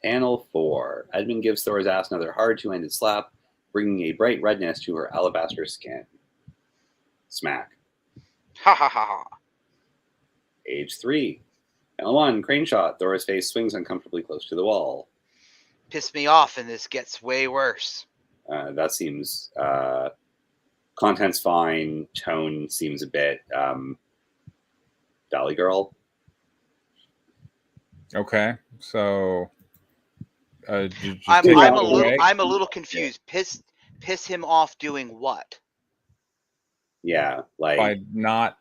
Panel 4. Edmund gives Thora's ass another hard two-handed slap, bringing a bright redness to her alabaster skin. Smack. Ha ha ha ha. Page 3. Panel 1. Crane shot. Thora's face swings uncomfortably close to the wall. Piss me off and this gets way worse. That seems... content's fine. Tone seems a bit... Valley Girl. Okay, so... I'm a little confused. Piss him off doing what? Yeah, like... By not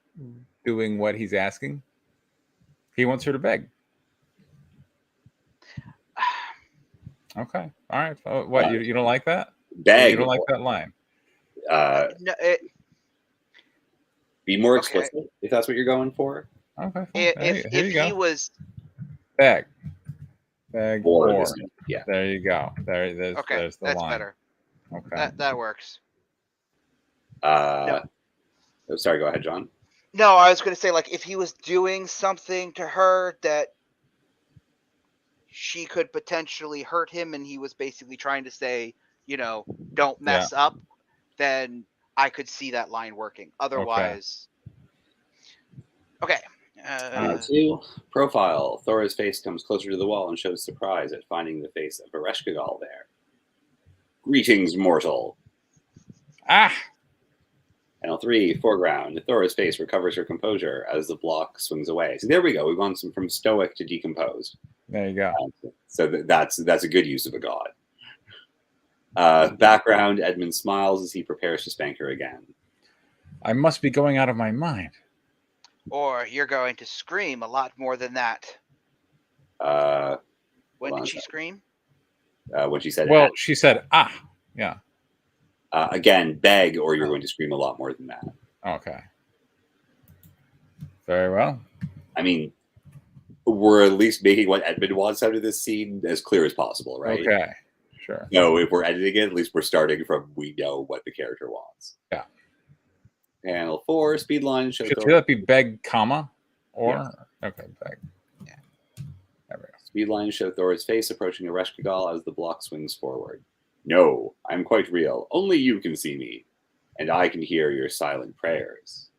doing what he's asking? He wants her to beg. Okay, all right. What, you don't like that? Beg. You don't like that line? No, Be more explicit, if that's what you're going for. Okay. if he was... Beg. Beg or. Yeah. There you go. There's the that's line. better. Okay. That works. Oh, sorry, go ahead, John. No, I was going to say, like, if he was doing something to her that she could potentially hurt him and he was basically trying to say, don't mess up, then I could see that line working. Otherwise... Okay. 2. Profile. Thora's face comes closer to the wall and shows surprise at finding the face of Ereshkigal there. Greetings, mortal. Ah! Panel 3. Foreground. Thora's face recovers her composure as the block swings away. So there we go. We've gone from stoic to decomposed. There you go. So that's a good use of a god. Background. Edmund smiles as he prepares to spank her again. I must be going out of my mind. Or you're going to scream a lot more than that. When did she scream? When she said... Well, she said, ah. Yeah. Again, beg, or you're going to scream a lot more than that. Okay. Very well. I mean, we're at least making what Edmund wants out of this scene as clear as possible, right? Okay. Sure. So if we're editing it, at least we're starting from we know what the character wants. Yeah. Panel 4, speed line shows... Should that be beg, comma? Or? Yes. Okay, beg. Yeah. There we go. Speed lines show Thor's face approaching Ereshkigal as the block swings forward. No, I'm quite real. Only you can see me, and I can hear your silent prayers.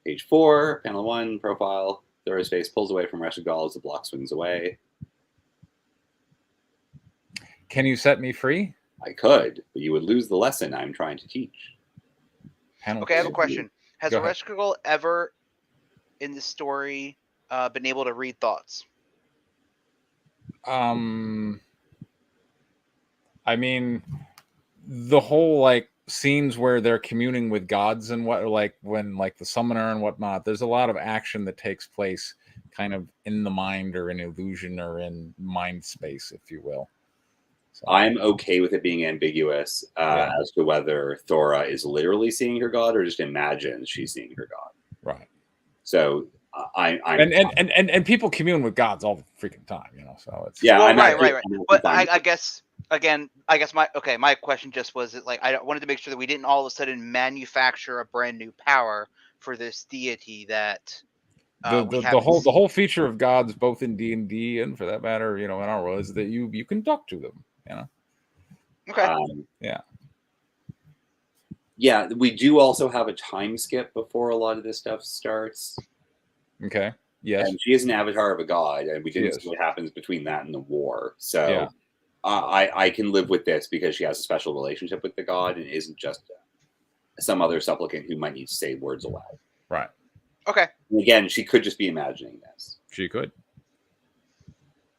Page 4, panel 1, profile. Thor's face pulls away from Ereshkigal as the block swings away. Can you set me free? I could, but you would lose the lesson I'm trying to teach. Panel Okay, I have a 2. question. Has Go ahead. Ereshkigal ever in the story been able to read thoughts? I mean, the whole like scenes where they're communing with gods and what, like when like the summoner and whatnot, there's a lot of action that takes place kind of in the mind or in illusion or in mind space, if you will. So, I'm okay with it being ambiguous as to whether Thora is literally seeing her god or just imagines she's seeing her god. right. So I'm and people commune with gods all the freaking time, you know. So it's yeah, Well, I'm right. But fine. I guess my question just was that, like, I wanted to make sure that we didn't all of a sudden manufacture a brand new power for this deity that we haven't the seen. whole feature of gods, both in D&D and for that matter, you know, in our world, is that you can talk to them, you know. Okay. Yeah, we do also have a time skip before a lot of this stuff starts. Okay. Yes. And she is an avatar of a god, and we She didn't is. see what happens between that and the war. So Yeah. I can live with this because she has a special relationship with the god and isn't just some other supplicant who might need to say words aloud. Right. Okay. And again, she could just be imagining this. She could.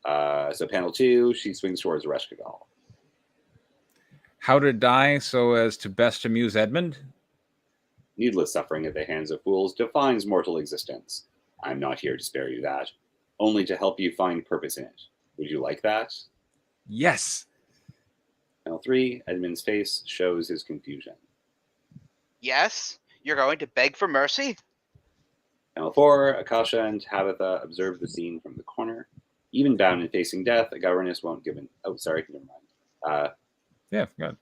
So panel 2, she swings towards Ereshkigal. How to die so as to best amuse Edmund? Needless suffering at the hands of fools defines mortal existence. I'm not here to spare you that, only to help you find purpose in it. Would you like that? Yes. Panel 3, Edmund's face shows his confusion. Yes, you're going to beg for mercy? Panel 4, Akasha and Tabitha observe the scene from the corner. Even bound and facing death, a governess won't give an... Oh, sorry, never mind. Yeah, good.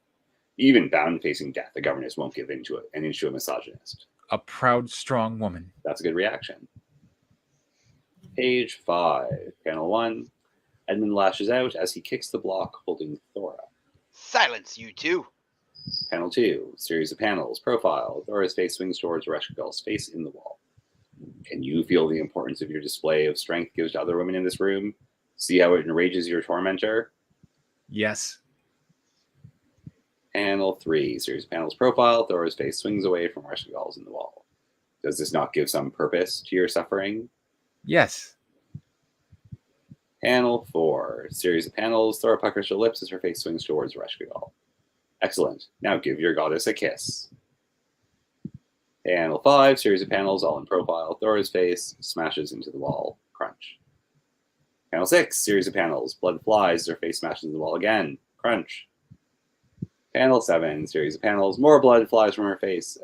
Even bound and facing death, a governess won't give into an inch to a misogynist. A proud, strong woman. That's a good reaction. Page 5, panel 1. Edmund lashes out as he kicks the block holding Thora. Silence, you two. Panel 2, series of panels, profile. Thora's face swings towards Ereshkigal's face in the wall. Can you feel the importance of your display of strength gives to other women in this room? See how it enrages your tormentor? Yes. Panel 3, series of panels, profile. Thora's face swings away from Ereshkigal's in the wall. Does this not give some purpose to your suffering? Yes. Panel 4, series of panels. Thora puckers her lips as her face swings towards Ereshkigal. Excellent. Now give your goddess a kiss. Panel 5, series of panels, all in profile. Thora's face smashes into the wall. Crunch. Panel 6, series of panels. Blood flies as her face smashes into the wall again. Crunch. Panel 7, series of panels. More blood flies from her face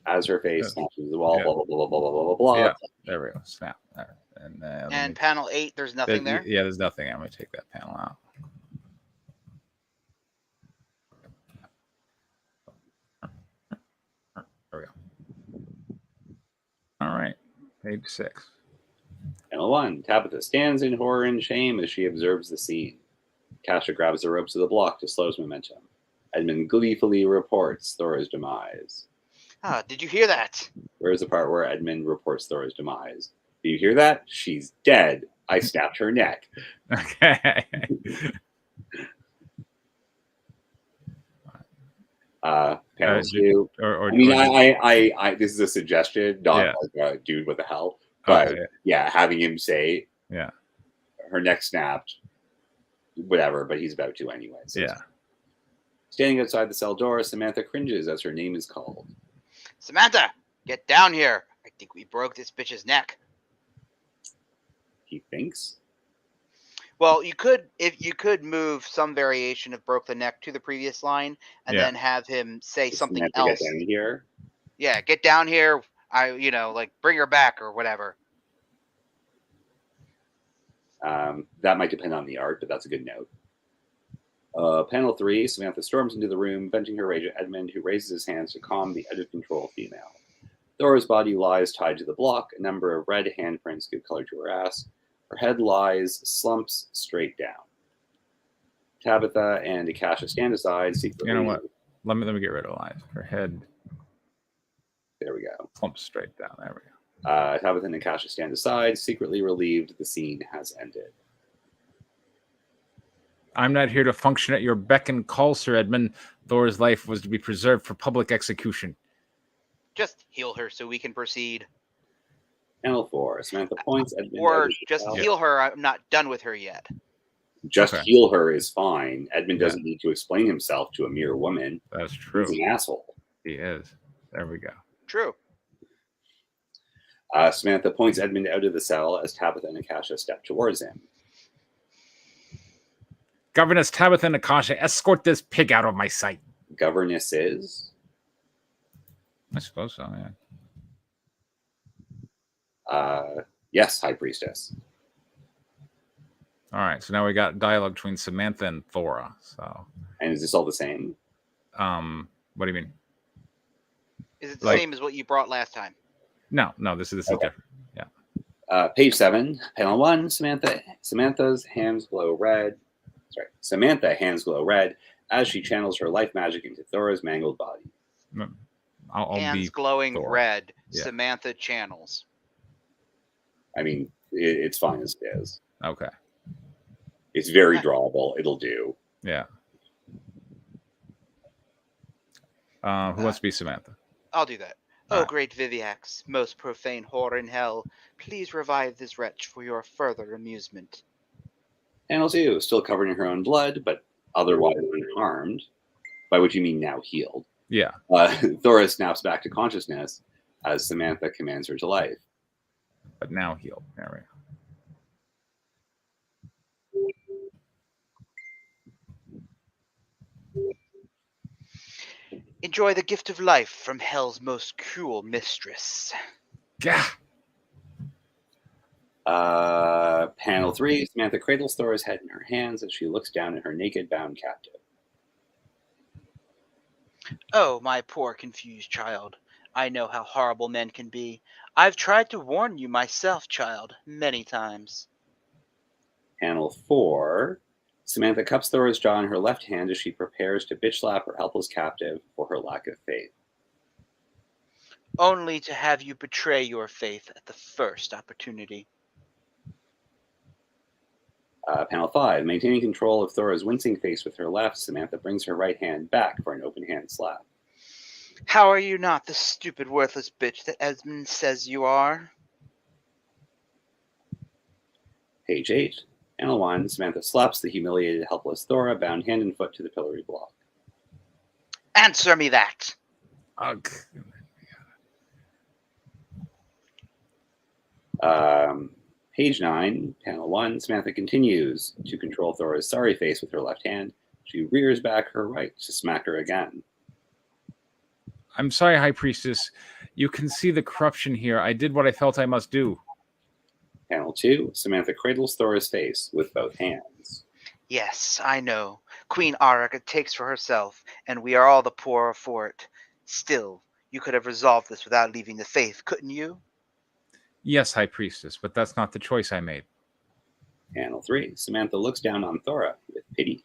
as her face smashes into the wall. Yeah. Blah, blah, blah, blah, blah, blah, blah, blah. Yeah. There we go. Snap. There. And panel 8, there's nothing there? Yeah, there's nothing. I'm going to take that panel out. There we go. All right. Page 6. Panel 1, Tabitha stands in horror and shame as she observes the scene. Kasha grabs the ropes of the block to slow momentum. Edmund gleefully reports Thora's demise. Ah, did you hear that? Where's the part where Edmund reports Thora's demise? Do you hear that? She's dead. I snapped her neck. Okay. Panel 2. This is a suggestion, not like a dude, what the hell. But having him say, her neck snapped, whatever, but he's about to anyway. So standing outside the cell door, Samantha cringes as her name is called. Samantha, get down here. I think we broke this bitch's neck. He thinks? Well, you could move some variation of broke the neck to the previous line and then have him say something else. Get down here? Yeah, get down here. Like bring her back or whatever. That might depend on the art, but that's a good note. Panel 3, Samantha storms into the room, venting her rage at Edmund, who raises his hands to calm the out-of-control female. Thora's body lies tied to the block. A number of red handprints give color to her ass. Her head lies, slumps straight down. Tabitha and Akasha stand aside secretly. You know what? Let me get rid of lies. Her head. There we go. Slumps straight down. There we go. Tabitha and Akasha stand aside, secretly relieved the scene has ended. I'm not here to function at your beck and call, Sir Edmund. Thor's life was to be preserved for public execution. Just heal her so we can proceed. Panel 4. Samantha points Edmund. Or just heal her. I'm not done with her yet. Just heal her is fine. Edmund doesn't need to explain himself to a mere woman. That's true. He's an asshole. He is. There we go. True. Samantha points Edmund out of the cell as Tabitha and Akasha step towards him. Governess Tabitha and Akasha, escort this pig out of my sight. Governess is? I suppose so, yeah. Yes, High Priestess. All right, so now we got dialogue between Samantha and Thora. So, and is this all the same? What do you mean? Is it the same as what you brought last time? No, this is different. Yeah. Page 7, panel 1. Samantha's hands glow red. Samantha hands glow red as she channels her life magic into Thora's mangled body. I'll hands glowing Thora. Red. Yeah. Samantha channels. I mean, it's fine as it is. Okay. It's very drawable. It'll do. Yeah. Who wants to be Samantha? I'll do that. Oh, great Viviax, most profane whore in hell, please revive this wretch for your further amusement. Panel 2, still covered in her own blood, but otherwise unharmed. By which you mean now healed. Yeah. Thora snaps back to consciousness as Samantha commands her to life. But now healed. There we go. Enjoy the gift of life from hell's most cruel mistress. Yeah. Panel 3, Samantha cradles Thora's head in her hands as she looks down at her naked, bound captive. Oh, my poor confused child. I know how horrible men can be. I've tried to warn you myself, child, many times. Panel 4, Samantha cups Thora's jaw in her left hand as she prepares to bitch slap her helpless captive for her lack of faith. Only to have you betray your faith at the first opportunity. Panel 5, maintaining control of Thora's wincing face with her left, Samantha brings her right hand back for an open hand slap. How are you not the stupid, worthless bitch that Edmund says you are? Page 8, panel 1, Samantha slaps the humiliated, helpless Thora, bound hand and foot to the pillory block. Answer me that! Ugh. Page 9, panel 1, Samantha continues to control Thora's sorry face with her left hand. She rears back her right to smack her again. I'm sorry, High Priestess. You can see the corruption here. I did what I felt I must do. Panel 2, Samantha cradles Thora's face with both hands. Yes, I know. Queen Araka takes for herself, and we are all the poorer for it. Still, you could have resolved this without leaving the faith, couldn't you? Yes, High Priestess, but that's not the choice I made. Panel 3, Samantha looks down on Thora with pity.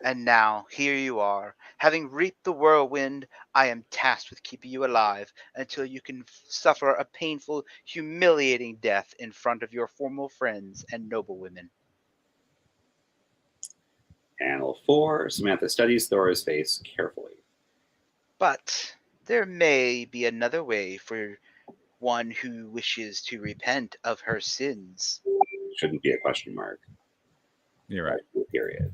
And now, here you are. Having reaped the whirlwind, I am tasked with keeping you alive until you can suffer a painful, humiliating death in front of your formal friends and noblewomen. Panel 4, Samantha studies Thora's face carefully. But there may be another way for one who wishes to repent of her sins. Shouldn't be a question mark. You're right. Period.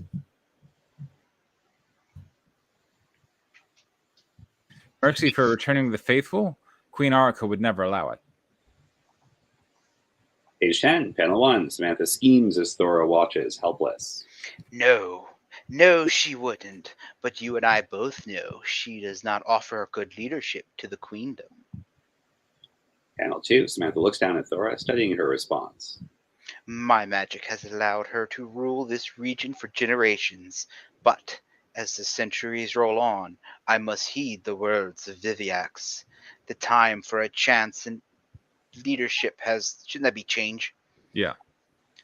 Mercy for returning the faithful? Queen Araka would never allow it. Page 10, panel 1, Samantha schemes as Thora watches, helpless. No, she wouldn't. But you and I both know she does not offer good leadership to the queendom. Panel 2, Samantha looks down at Thora, studying her response. My magic has allowed her to rule this region for generations, but as the centuries roll on, I must heed the words of Viviax. The time for a chance in leadership has... Shouldn't that be change? Yeah.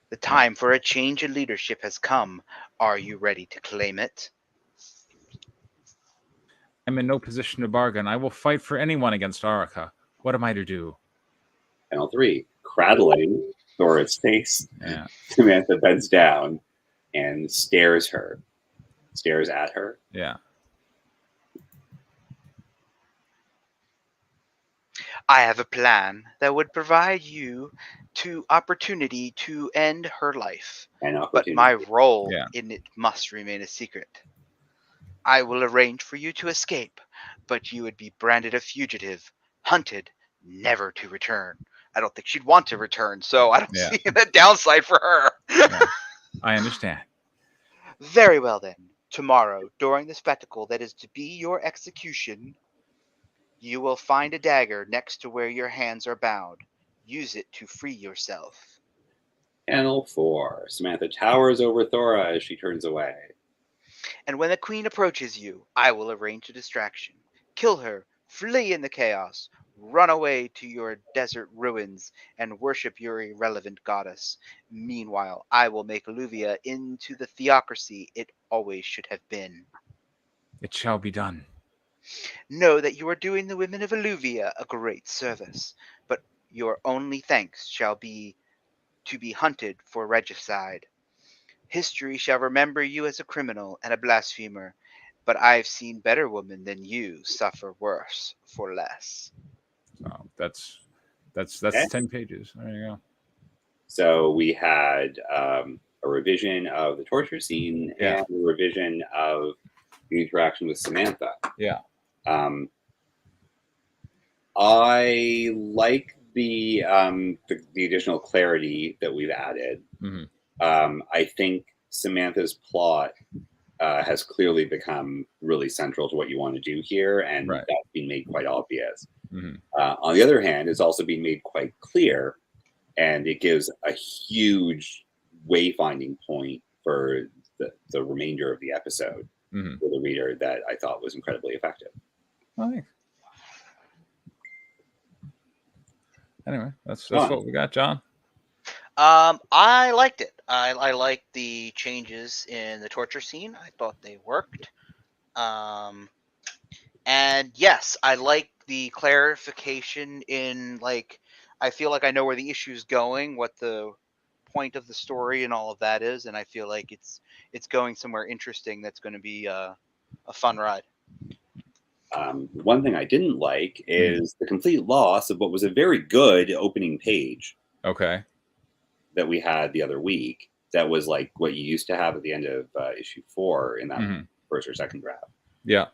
The time for a change in leadership has come. Are you ready to claim it? I'm in no position to bargain. I will fight for anyone against Arica. What am I to do? Panel 3, cradling Thora's face. Yeah. Samantha bends down and stares at her. Yeah. I have a plan that would provide you to opportunity to end her life, but my role in it must remain a secret. I will arrange for you to escape, but you would be branded a fugitive, hunted, never to return. I don't think she'd want to return, so I don't see the downside for her. I understand. Very well then. Tomorrow, during the spectacle that is to be your execution, you will find a dagger next to where your hands are bound. Use it to free yourself. Panel 4, Samantha towers over Thora as she turns away. And when the queen approaches you, I will arrange a distraction. Kill her, flee in the chaos, run away to your desert ruins, and worship your irrelevant goddess. Meanwhile, I will make Alluvia into the theocracy it always should have been. It shall be done. Know that you are doing the women of Alluvia a great service, but your only thanks shall be to be hunted for regicide. History shall remember you as a criminal and a blasphemer, but I've seen better women than you suffer worse for less. Oh, that's 10 pages. There you go. So we had a revision of the torture scene and a revision of the interaction with Samantha. Yeah. I like the additional clarity that we've added. Mm-hmm. I think Samantha's plot has clearly become really central to what you want to do here, and that's been made quite obvious. Mm-hmm. On the other hand, it's also been made quite clear, and it gives a huge wayfinding point for the remainder of the episode for the reader that I thought was incredibly effective. Oh, thanks. Anyway, that's what we got, John. I liked it. I liked the changes in the torture scene. I thought they worked. And yes, I like the clarification in, like, I feel like I know where the issue's going, what the point of the story and all of that is, and I feel like it's going somewhere interesting that's going to be a fun ride. One thing I didn't like is the complete loss of what was a very good opening page. Okay. That we had the other week. That was like what you used to have at the end of issue 4 in that first or second draft. Yeah.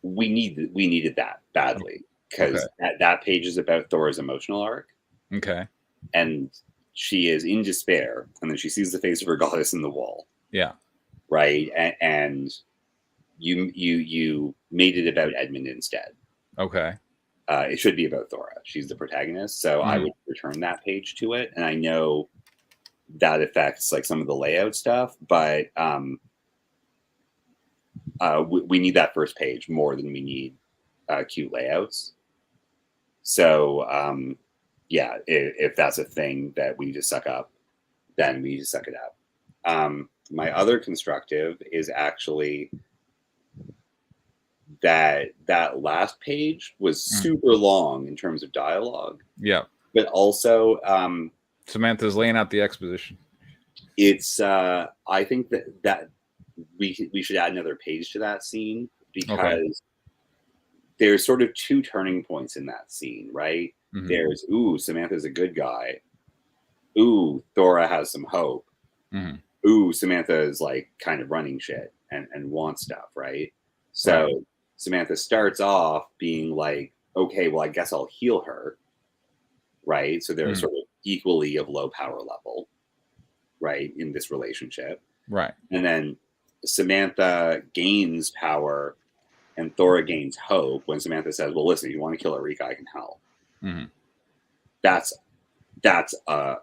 We needed that badly because that page is about Thora's emotional arc. Okay. And she is in despair, and then she sees the face of her goddess in the wall. Yeah. Right. And you made it about Edmund instead. Okay. It should be about Thora. She's the protagonist, so I would return that page to it. And I know that affects like some of the layout stuff, but we need that first page more than we need cute layouts. So if that's a thing that we need to suck up, then we need to suck it up. My other constructive is actually that last page was super long in terms of dialogue. Yeah. But also Samantha's laying out the exposition. It's I think that we should add another page to that scene because there's sort of two turning points in that scene, right? Mm-hmm. There's Samantha's a good guy. Thora has some hope. Mm-hmm. Samantha is like kind of running shit and wants stuff, right? So Samantha starts off being like, okay, well, I guess I'll heal her, right? So they're sort of equally of low power level, right, in this relationship. Right. And then Samantha gains power and Thora gains hope when Samantha says, well, listen, if you want to kill Arika, I can help. Mm-hmm. That's a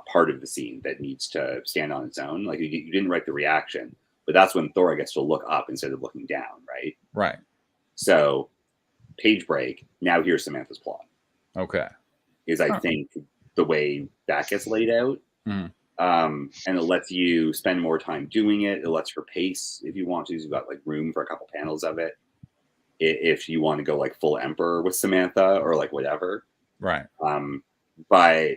part of the scene that needs to stand on its own. Like you didn't write the reaction, but that's when Thora gets to look up instead of looking down, right? Right. So page break. Now here's Samantha's plot. Okay. I think the way that gets laid out. Mhm. And it lets you spend more time doing it. It lets her pace if you want to. You've got like room for a couple panels of it. If you want to go like full Emperor with Samantha or like whatever. Right. But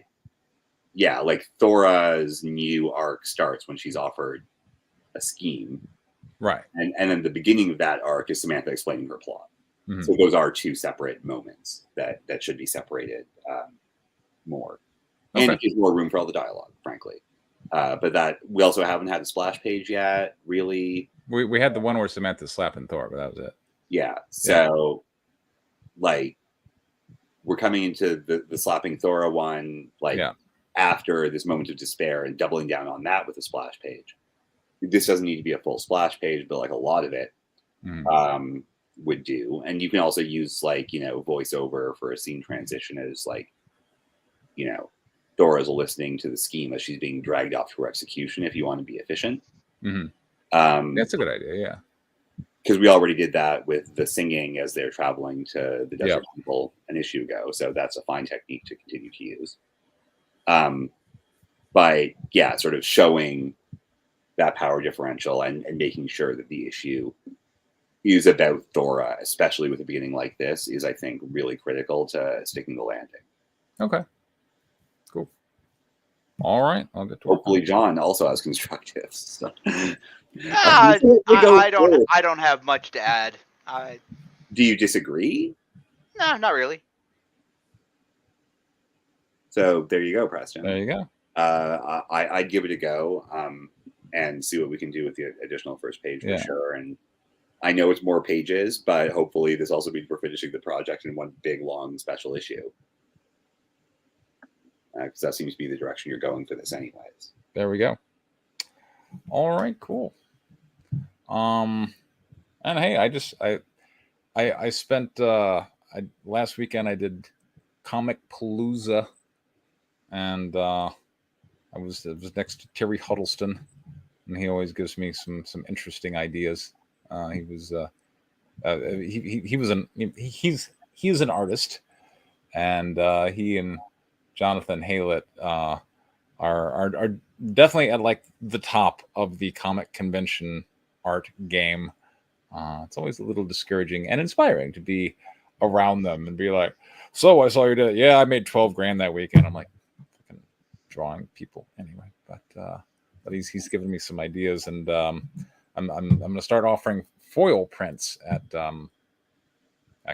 yeah, like Thora's new arc starts when she's offered a scheme. Right. And then the beginning of that arc is Samantha explaining her plot. Mhm. So those are two separate moments that should be separated more. And Okay. it gives more room for all the dialogue, frankly. But that we also haven't had a splash page yet, really. We had the one where Samantha's slapping Thor, but that was it. Yeah. So like we're coming into the slapping Thora one, like after this moment of despair and doubling down on that with a splash page. This doesn't need to be a full splash page, but like a lot of it would do. And you can also use like, voiceover for a scene transition as like, Thora's listening to the scheme as she's being dragged off to her execution if you want to be efficient. That's a good idea, yeah. Because we already did that with the singing as they're traveling to the Desert Temple an issue ago. So that's a fine technique to continue to use. But yeah, sort of showing that power differential and making sure that the issue is about Thora, especially with a beginning like this, is, I think, really critical to sticking the landing. Okay. Cool. All right. I'll get to Hopefully John also has constructives. So. I don't have much to add. Do you disagree? No, not really. So there you go, Preston. There you go. I'd give it a go and see what we can do with the additional first page for sure. And I know it's more pages, but hopefully this also means we're finishing the project in one big, long special issue. Because that seems to be the direction you're going for this anyways. There we go. All right, cool. And hey, I spent last weekend I did Comic Palooza, and I was next to Terry Huddleston, and he always gives me some interesting ideas. He's an artist, and he and Jonathan Haylett are definitely at like the top of the comic convention art game. It's always a little discouraging and inspiring to be around them and be like, so I saw you did it. Yeah, I made $12,000 that weekend. I'm like, fucking drawing people anyway, but he's given me some ideas, and I'm gonna start offering foil prints at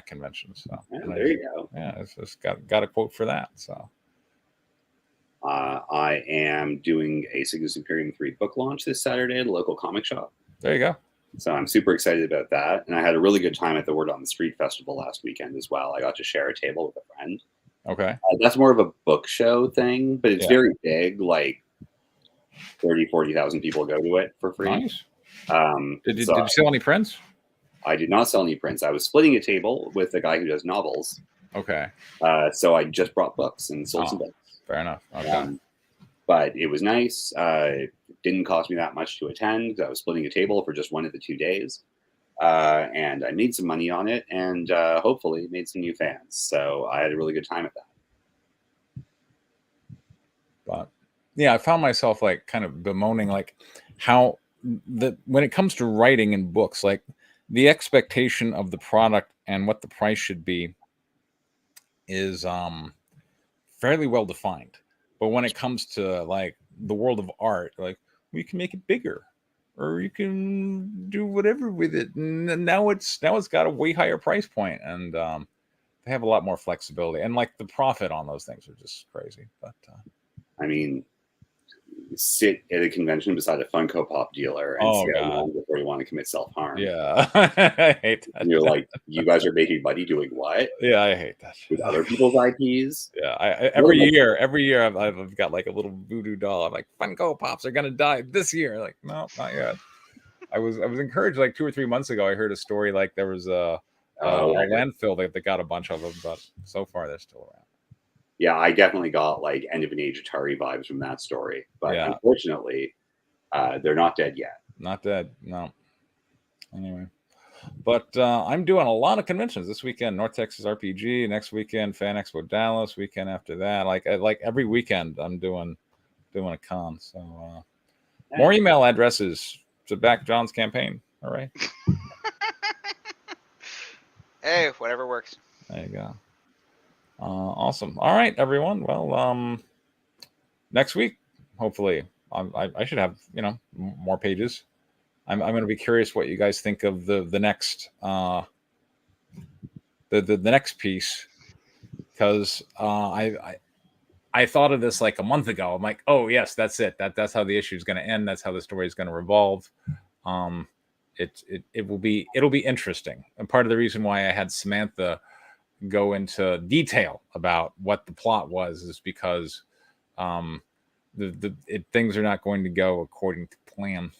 conventions. So there you go. Yeah, it's got a quote for that. So I am doing a Cygnus Imperium 3 book launch this Saturday at a local comic shop. There you go. So I'm super excited about that. And I had a really good time at the Word on the Street Festival last weekend as well. I got to share a table with a friend. Okay. That's more of a book show thing, but it's very big. Like 40,000 people go to it for free. Nice. Did you sell any prints? I did not sell any prints. I was splitting a table with a guy who does novels. Okay. So I just brought books and sold some books. Fair enough. Okay. But it was nice. It didn't cost me that much to attend because I was splitting a table for just one of the 2 days. And I made some money on it and hopefully made some new fans. So I had a really good time at that. But yeah, I found myself like kind of bemoaning like how when it comes to writing in books, like the expectation of the product and what the price should be is fairly well defined. But when it comes to like the world of art, like we can make it bigger, or you can do whatever with it. And now it's got a way higher price point, and they have a lot more flexibility. And like the profit on those things are just crazy. But I mean, sit at a convention beside a Funko Pop dealer and see how long before you want to commit self-harm. Yeah, I hate that. And you're like, you guys are making money doing what? Yeah, I hate that with other people's IPs. Yeah, every year I've got like a little voodoo doll. I'm like, Funko Pops are gonna die this year. Like, no, not yet. I was encouraged like 2 or 3 months ago. I heard a story like there was a landfill that got a bunch of them, but so far they're still around. Yeah, I definitely got like end of an age Atari vibes from that story. But unfortunately, they're not dead yet. Not dead, no. Anyway. But I'm doing a lot of conventions this weekend. North Texas RPG next weekend, Fan Expo Dallas weekend after that. Like every weekend, I'm doing a con. So more email addresses to back John's campaign. All right. Hey, whatever works. There you go. Awesome. All right, everyone. Well, next week, hopefully, I should have more pages. I'm going to be curious what you guys think of the next the next piece, because I thought of this like a month ago. I'm like, oh yes, that's it. That's how the issue is going to end. That's how the story is going to revolve. It'll be interesting. And part of the reason why I had Samantha go into detail about what the plot was is because things are not going to go according to plan.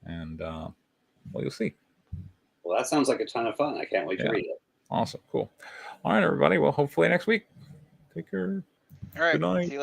And well, you'll see. Well, that sounds like a ton of fun. I can't wait to read it. Awesome. Cool. All right, everybody. Well, hopefully next week. Take care. All right. Good night. See you later.